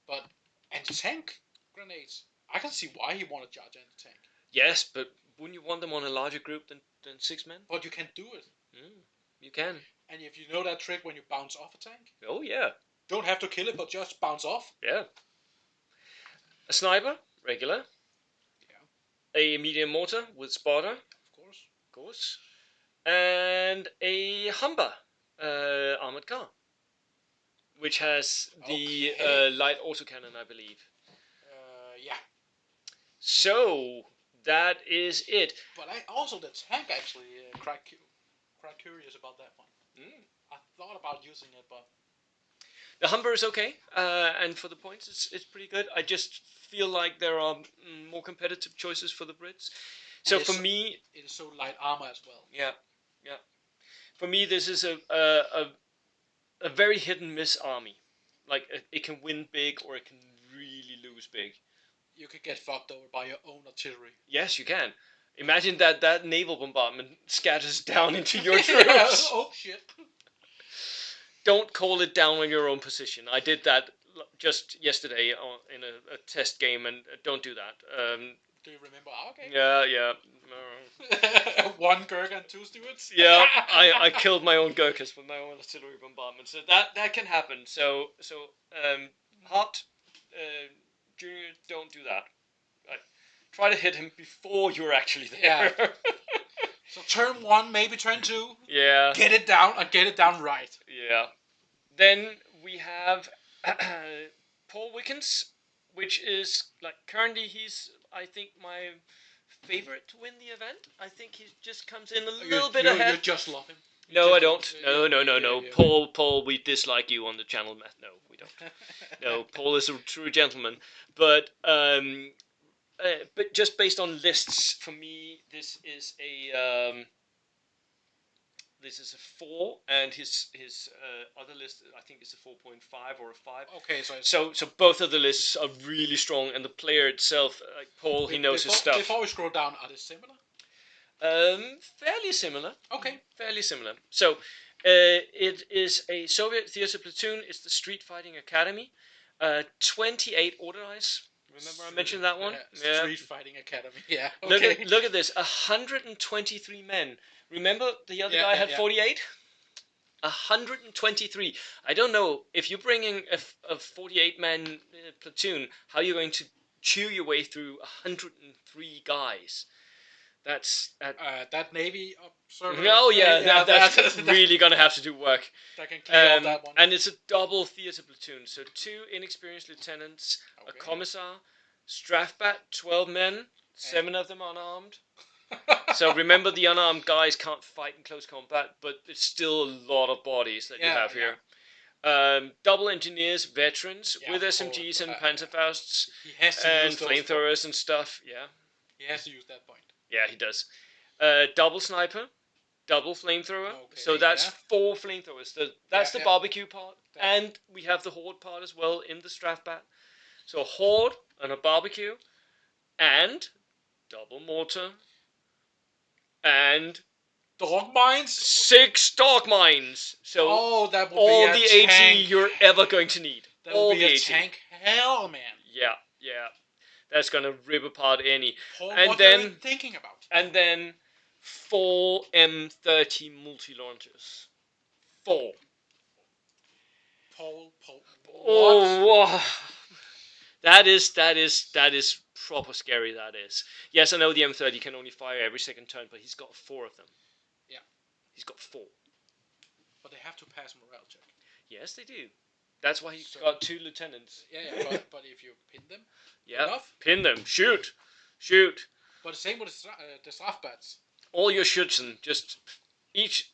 But anti-tank grenades, I can see why he wanted charge anti-tank. Yes, but wouldn't you want them on a larger group than 6 men? But you can do it. You can. And if you know that trick when you bounce off a tank. Oh yeah. Don't have to kill it, but just bounce off. Yeah. A sniper, regular. Yeah. A medium mortar with spotter. Of course. And a Humber armored car, which has the light autocannon, I believe. Yeah. So that is it. But the tank actually quite curious about that one. I thought about using it, but the Humber is okay, and for the points, it's pretty good. I just feel like there are more competitive choices for the Brits. So for me, it is so light armor as well. Yeah. For me, this is a very hit and miss army. Like it can win big or it can really lose big. You could get fucked over by your own artillery. Yes, you can. Imagine that naval bombardment scatters down into your troops. Oh shit. Don't call it down on your own position. I did that just yesterday in a test game, and don't do that. Do you remember our game? Yeah. 1 Gurkha and 2 stewards? Yeah, I killed my own Gurkhas with my own artillery bombardment. So that can happen. So Hart Jr., don't do that. Try to hit him before you're actually there. Yeah. So turn 1, maybe turn 2. Yeah. Get it down and get it down right. Yeah. Then we have Paul Wickens, which is like currently he's I think my favorite to win the event. I think he just comes in a little bit ahead. You just love him. No, I don't. No. Paul, we dislike you on the channel. No, we don't. No, Paul is a true gentleman. But just based on lists, for me, this is a 4, and his other list I think is a 4.5 or a 5. Okay, so both of the lists are really strong, and the player itself, like Paul, he knows his stuff. Before we scroll down, are they similar? Fairly similar. Okay. Fairly similar. So, it is a Soviet theater platoon. It's the Street Fighting Academy. 28 order dice. Remember I mentioned that one? Yeah. Street Fighting Academy. Yeah. Okay. Look at this. 123 men. Remember the other guy had 48? 123. I don't know if you're bringing a 48-man platoon, how you're going to chew your way through 103 guys. That's that Navy observer. Oh yeah, that's really gonna have to do work. That can clear out that one. And it's a double theater platoon, so 2 inexperienced lieutenants, a commissar, Strafbat, 12 men, 7 of them unarmed. So remember, the unarmed guys can't fight in close combat, but it's still a lot of bodies that you have here. Double engineers, veterans with SMGs and Panzerfausts and flamethrowers and stuff. Yeah, he has to use that point. Yeah, he does. Double sniper, double flamethrower. Okay, so that's 4 flamethrowers. That's the barbecue part, and we have the horde part as well in the Strafbat. So a horde and a barbecue, and double mortar, and dog mines. 6 dog mines. So that would all be the tank. AT you're ever going to need. That all would be the a tank hell, man. Yeah. That's gonna rip apart any. What are you thinking about? And then 4 M30 multi-launchers. 4. Paul. Oh, wow. That is proper scary. That is. Yes, I know the M30 can only fire every second turn, but he's got 4 of them. Yeah. He's got 4. But they have to pass morale check. Yes, they do. That's why he's got 2 lieutenants. Yeah, but if you pin them, pin them, shoot. But the same with the Strafbats. All your Schützen, just each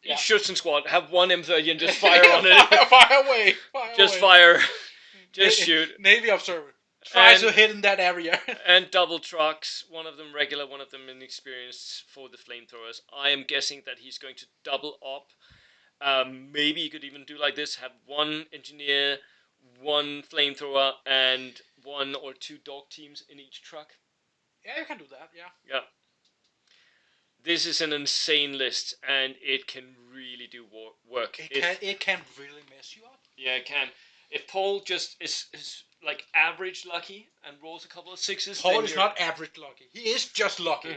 Schützen squad have 1 M30 and just fire on it. Fire away. Fire. Just shoot. Navy observer. Try to hit in that area. And double trucks, one of them regular, one of them inexperienced for the flamethrowers. I am guessing that he's going to double up. Maybe you could even do like this: have 1 engineer, 1 flamethrower, and 1 or 2 dog teams in each truck. Yeah, you can do that. Yeah. Yeah. This is an insane list, and it can really do work. It can really mess you up. Yeah, it can. If Paul just is like average lucky and rolls a couple of sixes, Paul then is not average lucky. He is just lucky.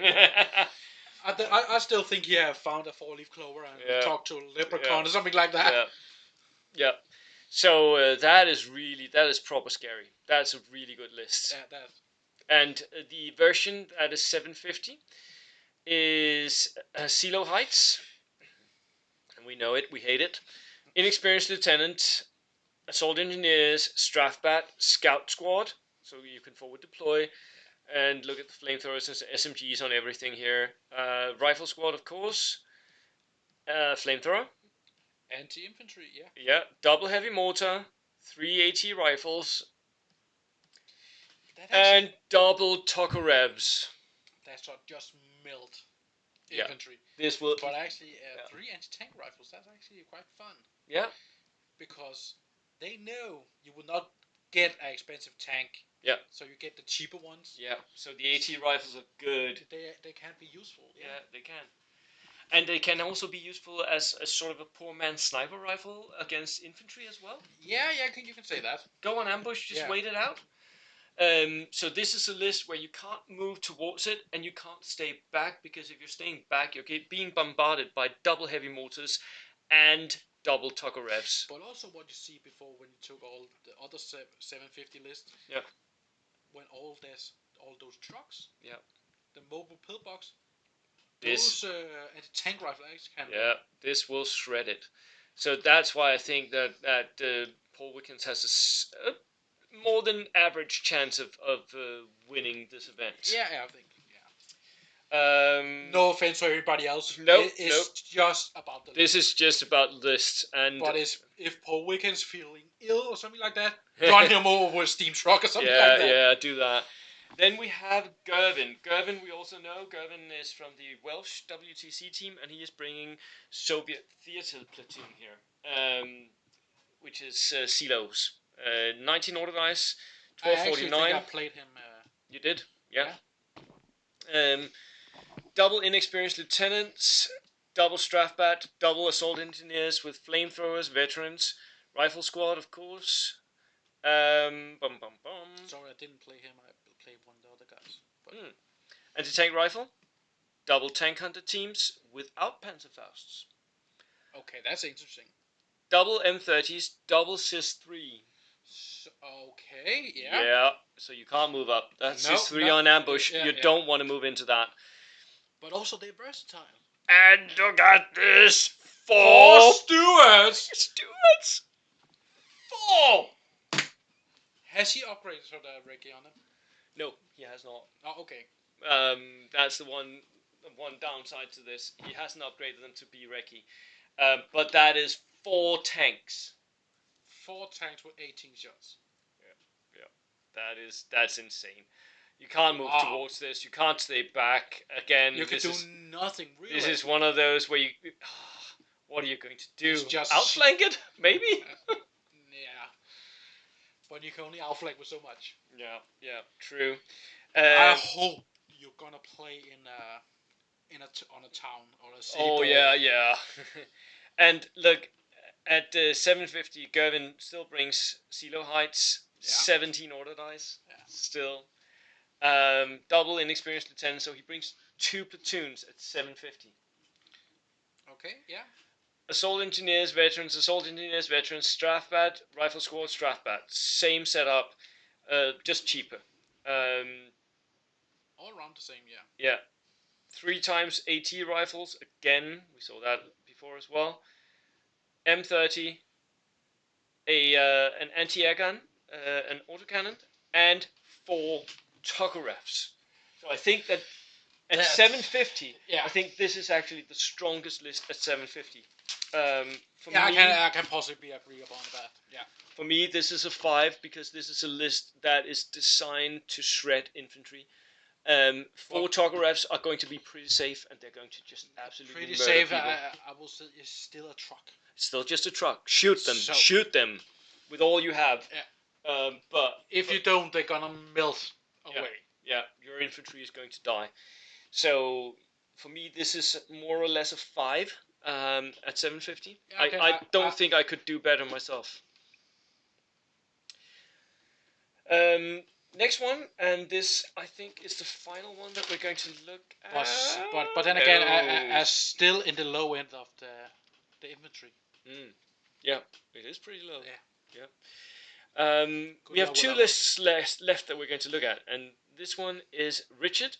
I still think he have found a 4-leaf clover and talked to a leprechaun or something like that. Yeah. So that is proper scary. That's a really good list. Yeah, that. And the version that is 750 is CeeLo Heights. And we know it, we hate it. Inexperienced Lieutenant, Assault Engineers, Strathbat, Scout Squad, so you can forward deploy, and look at the flamethrowers and SMGs on everything here. Rifle Squad, of course. Flamethrower. Anti-infantry, yeah. Yeah, double heavy mortar, 3 AT rifles, and double Tokarevs. That's not just milled infantry. This will. But actually, 3 anti-tank rifles, that's actually quite fun. Yeah. Because they know you will not get an expensive tank. Yeah. So you get the cheaper ones. Yeah. So the AT rifles are good. They can be useful. Yeah, they can. And they can also be useful as a sort of a poor man's sniper rifle against infantry as well. Yeah, you can say that. Go on ambush, just wait it out. So this is a list where you can't move towards it and you can't stay back, because if you're staying back, you're being bombarded by double heavy mortars and double Tokarevs. But also what you see before when you took all the other 750 list. Yeah. When all those trucks. Yeah. The mobile pillbox. Those anti-tank rifles can. Yeah, this will shred it. So that's why I think that Paul Wickens has a more than average chance of winning this event. Yeah, I think. No offense to everybody else. It's just about the list. This is just about lists. But if Paul Wickens feeling ill or something like that, run him over with a steam truck or something like that. Yeah, do that. Then we have Gervin. Gervin, we also know. Gervin is from the Welsh WTC team, and he is bringing Soviet Theatre Platoon here, which is CeeLo's. 19 order dice, 1249. I actually think I played him. You did? Yeah. Double inexperienced lieutenants, double Strathbat, double assault engineers with flamethrowers, veterans, rifle squad, of course. Sorry, I didn't play him. I played one of the other guys. Anti-tank rifle, double tank hunter teams without Panzerfausts. Okay, that's interesting. Double M30s, double SIS-3. Okay, yeah. Yeah, so you can't move up. That's SIS-3 on ambush. You don't want to move into that. But also they're versatile. And look at this. 4 stewards. 4. Has he upgraded for the Recce on him? No, he has not. Oh, okay. That's the one downside to this. He hasn't upgraded them to be Recce. But that is 4 tanks. 4 tanks with 18 shots. Yeah. That's insane. You can't move towards this. You can't stay back. Again, you can do nothing, really. This is one of those where you... what are you going to do? It's just outflank it? Maybe? Yeah. But you can only outflank with so much. Yeah, true. I hope you're going to play on a town or a city. Oh, yeah. And look, at 750, Gervin still brings CeeLo Heights, 17 order dice, still. Double inexperienced lieutenant, so he brings 2 platoons at 750. Okay, yeah. Assault engineers, veterans, Strathbat, rifle squad, Strathbat. Same setup, just cheaper. All around the same, yeah. Yeah. 3 times AT rifles, again, we saw that before as well. M30, an anti-air gun, an autocannon, and 4 Tokarevs. So I think that at 750, I think this is actually the strongest list at 750. I can possibly agree upon that. Yeah. For me, this is a 5 because this is a list that is designed to shred infantry. 4 Tokarevs are going to be pretty safe, and they're going to just absolutely pretty murder safe. people. I will say it's still a truck. Still just a truck. Shoot them with all you have. Yeah. But if you don't, they're gonna melt away. Yeah, your infantry is going to die. So for me, this is more or less a 5 at 750. Yeah, okay, I don't think I could do better myself. Next one, and this I think is the final one that we're going to look at. But then again, as still in the low end of the inventory. Yeah, it is pretty low. Yeah. We have two lists left that we're going to look at, and this one is Richard.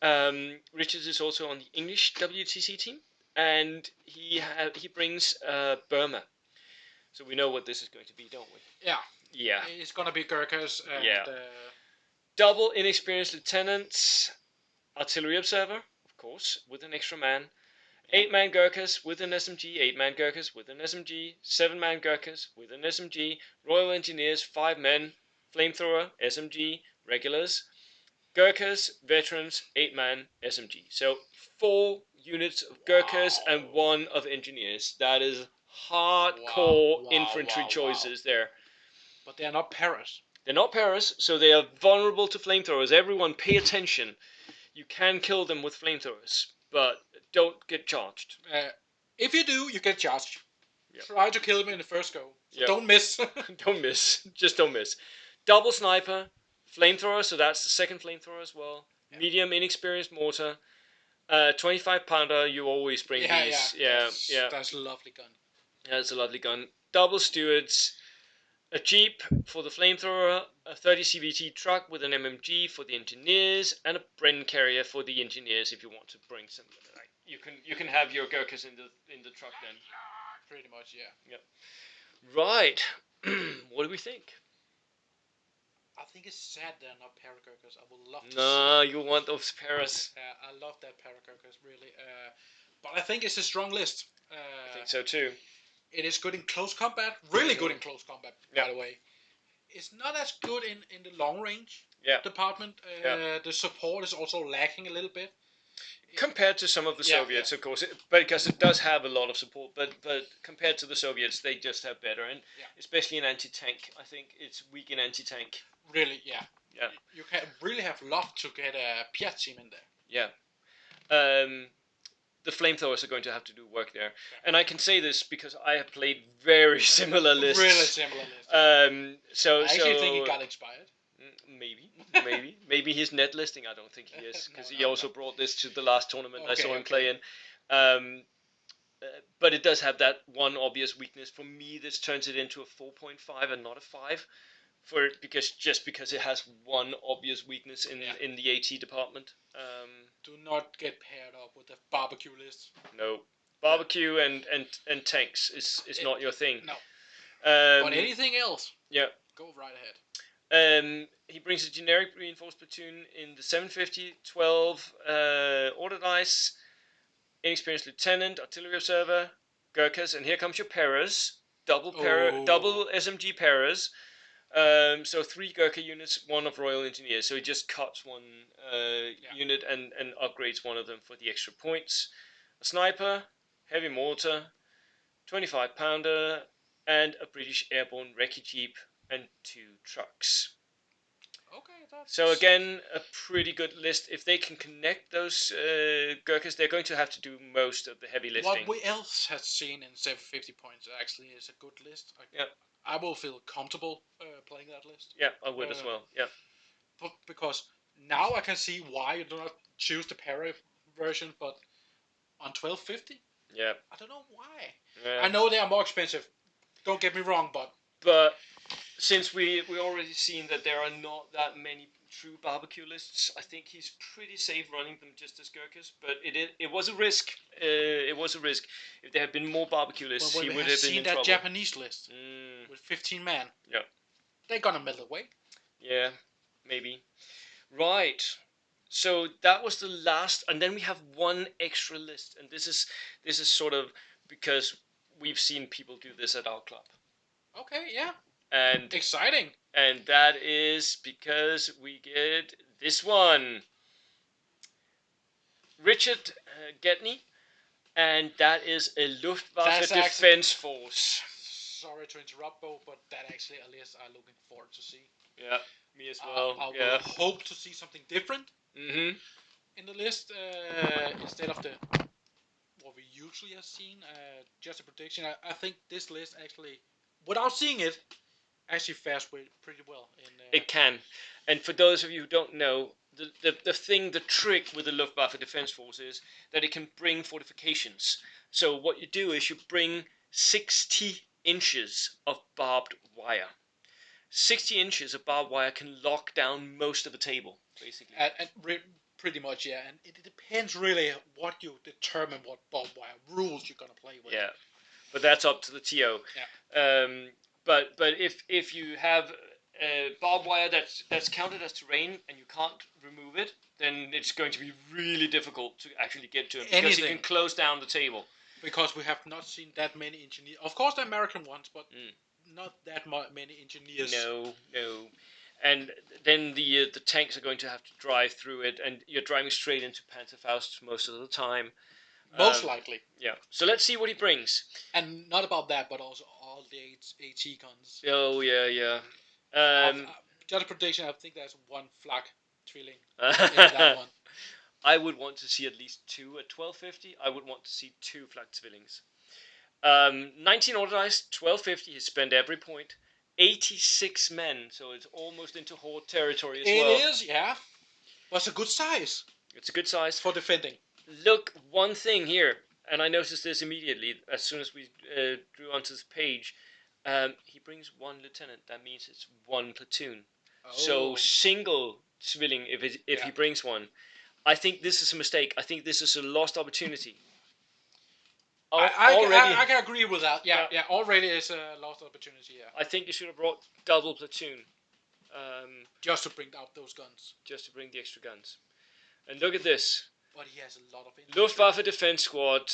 Richard is also on the English WTC team, and he brings Burma. So we know what this is going to be, don't we? Yeah. Yeah. It's gonna be Gurkhas and double inexperienced lieutenants, artillery observer, of course, with an extra man. 8-man Gurkhas with an SMG, 8-man Gurkhas with an SMG, 7-man Gurkhas with an SMG, Royal Engineers, 5 men, flamethrower, SMG, regulars, Gurkhas, veterans, 8-man, SMG. So 4 units of Gurkhas and 1 of engineers. That is hardcore infantry choices there. But they are not paras. They're not paras, so they are vulnerable to flamethrowers. Everyone pay attention. You can kill them with flamethrowers, but don't get charged. If you do, you get charged. Yep. Try to kill them in the first go. So don't miss. Don't miss. Just don't miss. Double sniper, flamethrower, so that's the second flamethrower as well. Yep. Medium inexperienced mortar. 25 pounder, you always bring these. Yeah. That's a lovely gun. That's a lovely gun. Double stewards. A Jeep for the flamethrower, a 30 CVT truck with an MMG for the engineers, and a Bren carrier for the engineers if you want to bring some. You can have your Gurkhas in the truck then. Pretty much, yeah. Yep. Right. What do we think? I think it's sad they're not Paragurkhas. I would love to see. You want those paras. I love that Paragurkhas, really. But I think it's a strong list. I think so too. It is good in close combat. Really good in close combat, by the way. It's not as good in the long range department. The support is also lacking a little bit. Compared to some of the Soviets, of course, because it does have a lot of support, but compared to the Soviets, they just have better, and especially in anti-tank, I think it's weak in anti-tank. Really, yeah. You can really have luck to get a Piat team in there. Yeah. The flamethrowers are going to have to do work there, and I can say this because I have played very similar lists. Really similar lists. I actually think he got inspired. Maybe he's net listing. I don't think he is, because he also brought this to the last tournament I saw him play in. But it does have that one obvious weakness. For me, this turns it into a 4.5 and not a 5, because it has one obvious weakness in the AT department. Do not get paired up with the barbecue list. No, barbecue and tanks is not your thing. No. But anything else? Yeah. Go right ahead. He brings a generic reinforced platoon in the 750, 12 order dice, inexperienced lieutenant, artillery observer, Gurkhas, and here comes your paras, double SMG paras. So 3 Gurkha units, 1 of Royal Engineers. So he just cuts 1 unit and upgrades 1 of them for the extra points. A sniper, heavy mortar, 25 pounder, and a British airborne recce jeep and 2 trucks. Okay, so again, a pretty good list. If they can connect those Gurkhas, they're going to have to do most of the heavy lifting. What we else has seen in 750 points actually is a good list. I will feel comfortable playing that list. Yeah, I would as well. Yeah. Because now I can see why you do not choose the para version, but on 1250, I don't know why. Yeah. I know they are more expensive. Don't get me wrong, but since we already seen that there are not that many true barbecue lists, I think he's pretty safe running them just as Gurkhas. But it was a risk. It was a risk. If there had been more barbecue lists, he would have been in trouble. That Japanese list with 15 men. Yeah, they're gonna melt away. Yeah, maybe. Right. So that was the last, and then we have one extra list, and this is sort of because we've seen people do this at our club. Okay, yeah. And exciting. And that is because we get this one, Richard Getney, and that is a Luftwaffe Defense Force. Sorry to interrupt, Bo, but that actually at least I'm looking forward to see. Yeah, me as well. I will hope to see something different. Mm-hmm. in the list, instead of the what we usually have seen, just a prediction. I think this list actually, without seeing it, actually fares pretty well. It can. And for those of you who don't know, the trick with the Luftwaffe Defense Force is that it can bring fortifications. So what you do is you bring 60 inches of barbed wire. 60 inches of barbed wire can lock down most of the table, basically. Pretty much, yeah. And it depends really what you determine what barbed wire rules you're gonna play with. Yeah, but that's up to the TO. Yeah. But if you have barbed wire that's counted as terrain and you can't remove it, then it's going to be really difficult to actually get to it because you can close down the table. Because we have not seen that many engineers. Of course, the American ones, but not that many engineers. No. And then the tanks are going to have to drive through it, and you're driving straight into Panzerfaust most of the time. Most likely. Yeah. So let's see what he brings. And not about that, but also all the AT guns. Oh, yeah. Just a prediction, I think there's one flak trilling in that one. I would want to see at least 2 at 1250. I would want to see 2 flak Zwillings. 19 order dice, 1250. He spent every point. 86 men, so it's almost into horde territory as well. It is, yeah. But it's a good size. It's a good size. For defending. Look, one thing here, and I noticed this immediately as soon as we drew onto this page. He brings 1 lieutenant. That means it's 1 platoon. Oh. So single Zwilling if he brings 1. I think this is a mistake. I think this is a lost opportunity. I can agree with that. Yeah. Already is a lost opportunity. Yeah. I think you should have brought double platoon. Just to bring out those guns. Just to bring the extra guns. And look at this. But he has a lot of infantry. Luftwaffe Defense Squad,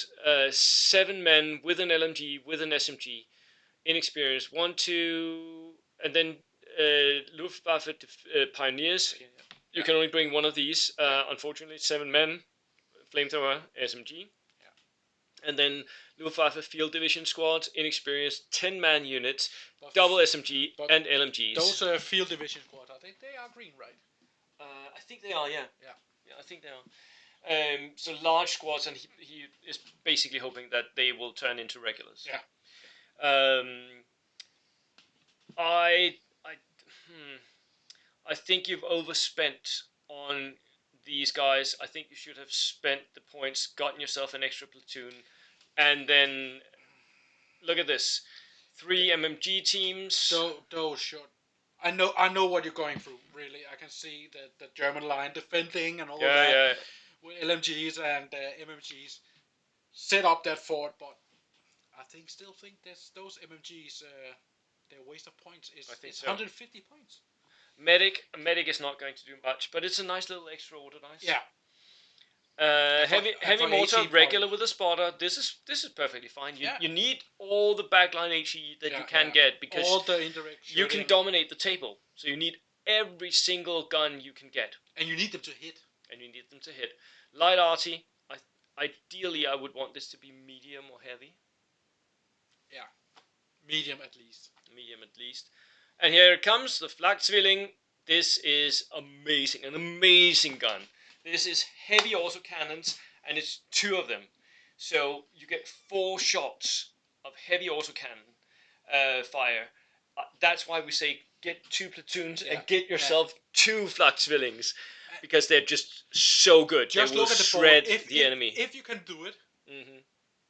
7 men with an LMG, with an SMG, inexperienced. 1, 2, and then Luftwaffe Pioneers. Okay, yeah. You can only bring 1 of these. Unfortunately, 7 men, flamethrower, SMG. And then Luftwaffe Field Division Squad, inexperienced, 10-man units, double SMG and LMGs. Those Field Division Squad, I think they are green, right? I think they are, yeah. Yeah, I think they are. So large squads, and he is basically hoping that they will turn into regulars. Yeah. I think you've overspent on these guys. I think you should have spent the points, gotten yourself an extra platoon, and then look at this: 3 MMG teams. Those short. I know what you're going through. Really, I can see the German line defending and all of that. Yeah. With LMGs and MMGs set up that fort, but I still think those MMGs they're a waste of points. It's 150 points. Medic is not going to do much, but it's a nice little extra order dice. Yeah. Heavy mortar, regular with a spotter. This is perfectly fine. You need all the backline HE that you can get, because all the indirect you can dominate the table. So you need every single gun you can get. And you need them to hit. Light arty. Ideally, I would want this to be medium or heavy. Yeah. Medium at least. And here it comes, the Flak Zwilling. This is amazing. An amazing gun. This is heavy autocannons, and it's 2 of them. So you get 4 shots of heavy autocannon fire. That's why we say get 2 platoons and get yourself 2 Flak Zwillings, because they're just so good. Just they will look at the shred board. the enemy. If you can do it,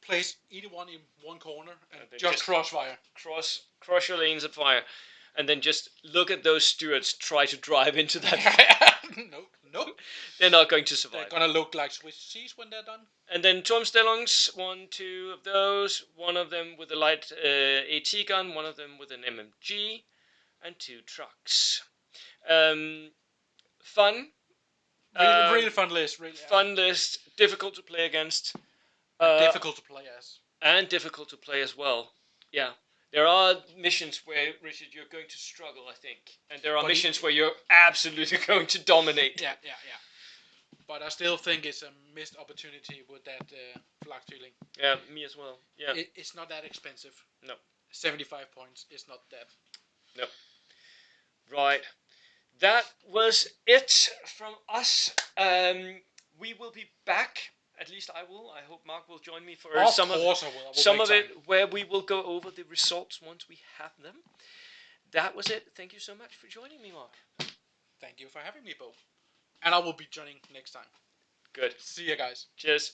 place either one in one corner and just crossfire. Cross your lanes of fire. And then just look at those Stuarts try to drive into that. Nope. They're not going to survive. They're going to look like Swiss cheese when they're done. And then Turmstellungs, 1, 2 of those. 1 of them with a light AT gun, 1 of them with an MMG, and 2 trucks. Fun. Really fun list. Really fun list. Difficult to play against. Difficult to play as. And difficult to play as well. Yeah. There are missions where, Richard, you're going to struggle, I think. And there are missions where you're absolutely going to dominate. Yeah. But I still think it's a missed opportunity with that Flak Zwilling. Yeah, me as well. Yeah. It's not that expensive. No. 75 points is not that. No. Right. That was it from us. We will be back. At least I will. I hope Mark will join me for Of some course I will. I will some make of it time. where we will go over the results once we have them. That was it. Thank you so much for joining me, Mark. Thank you for having me, Bo. And I will be joining next time. Good. See you guys. Cheers.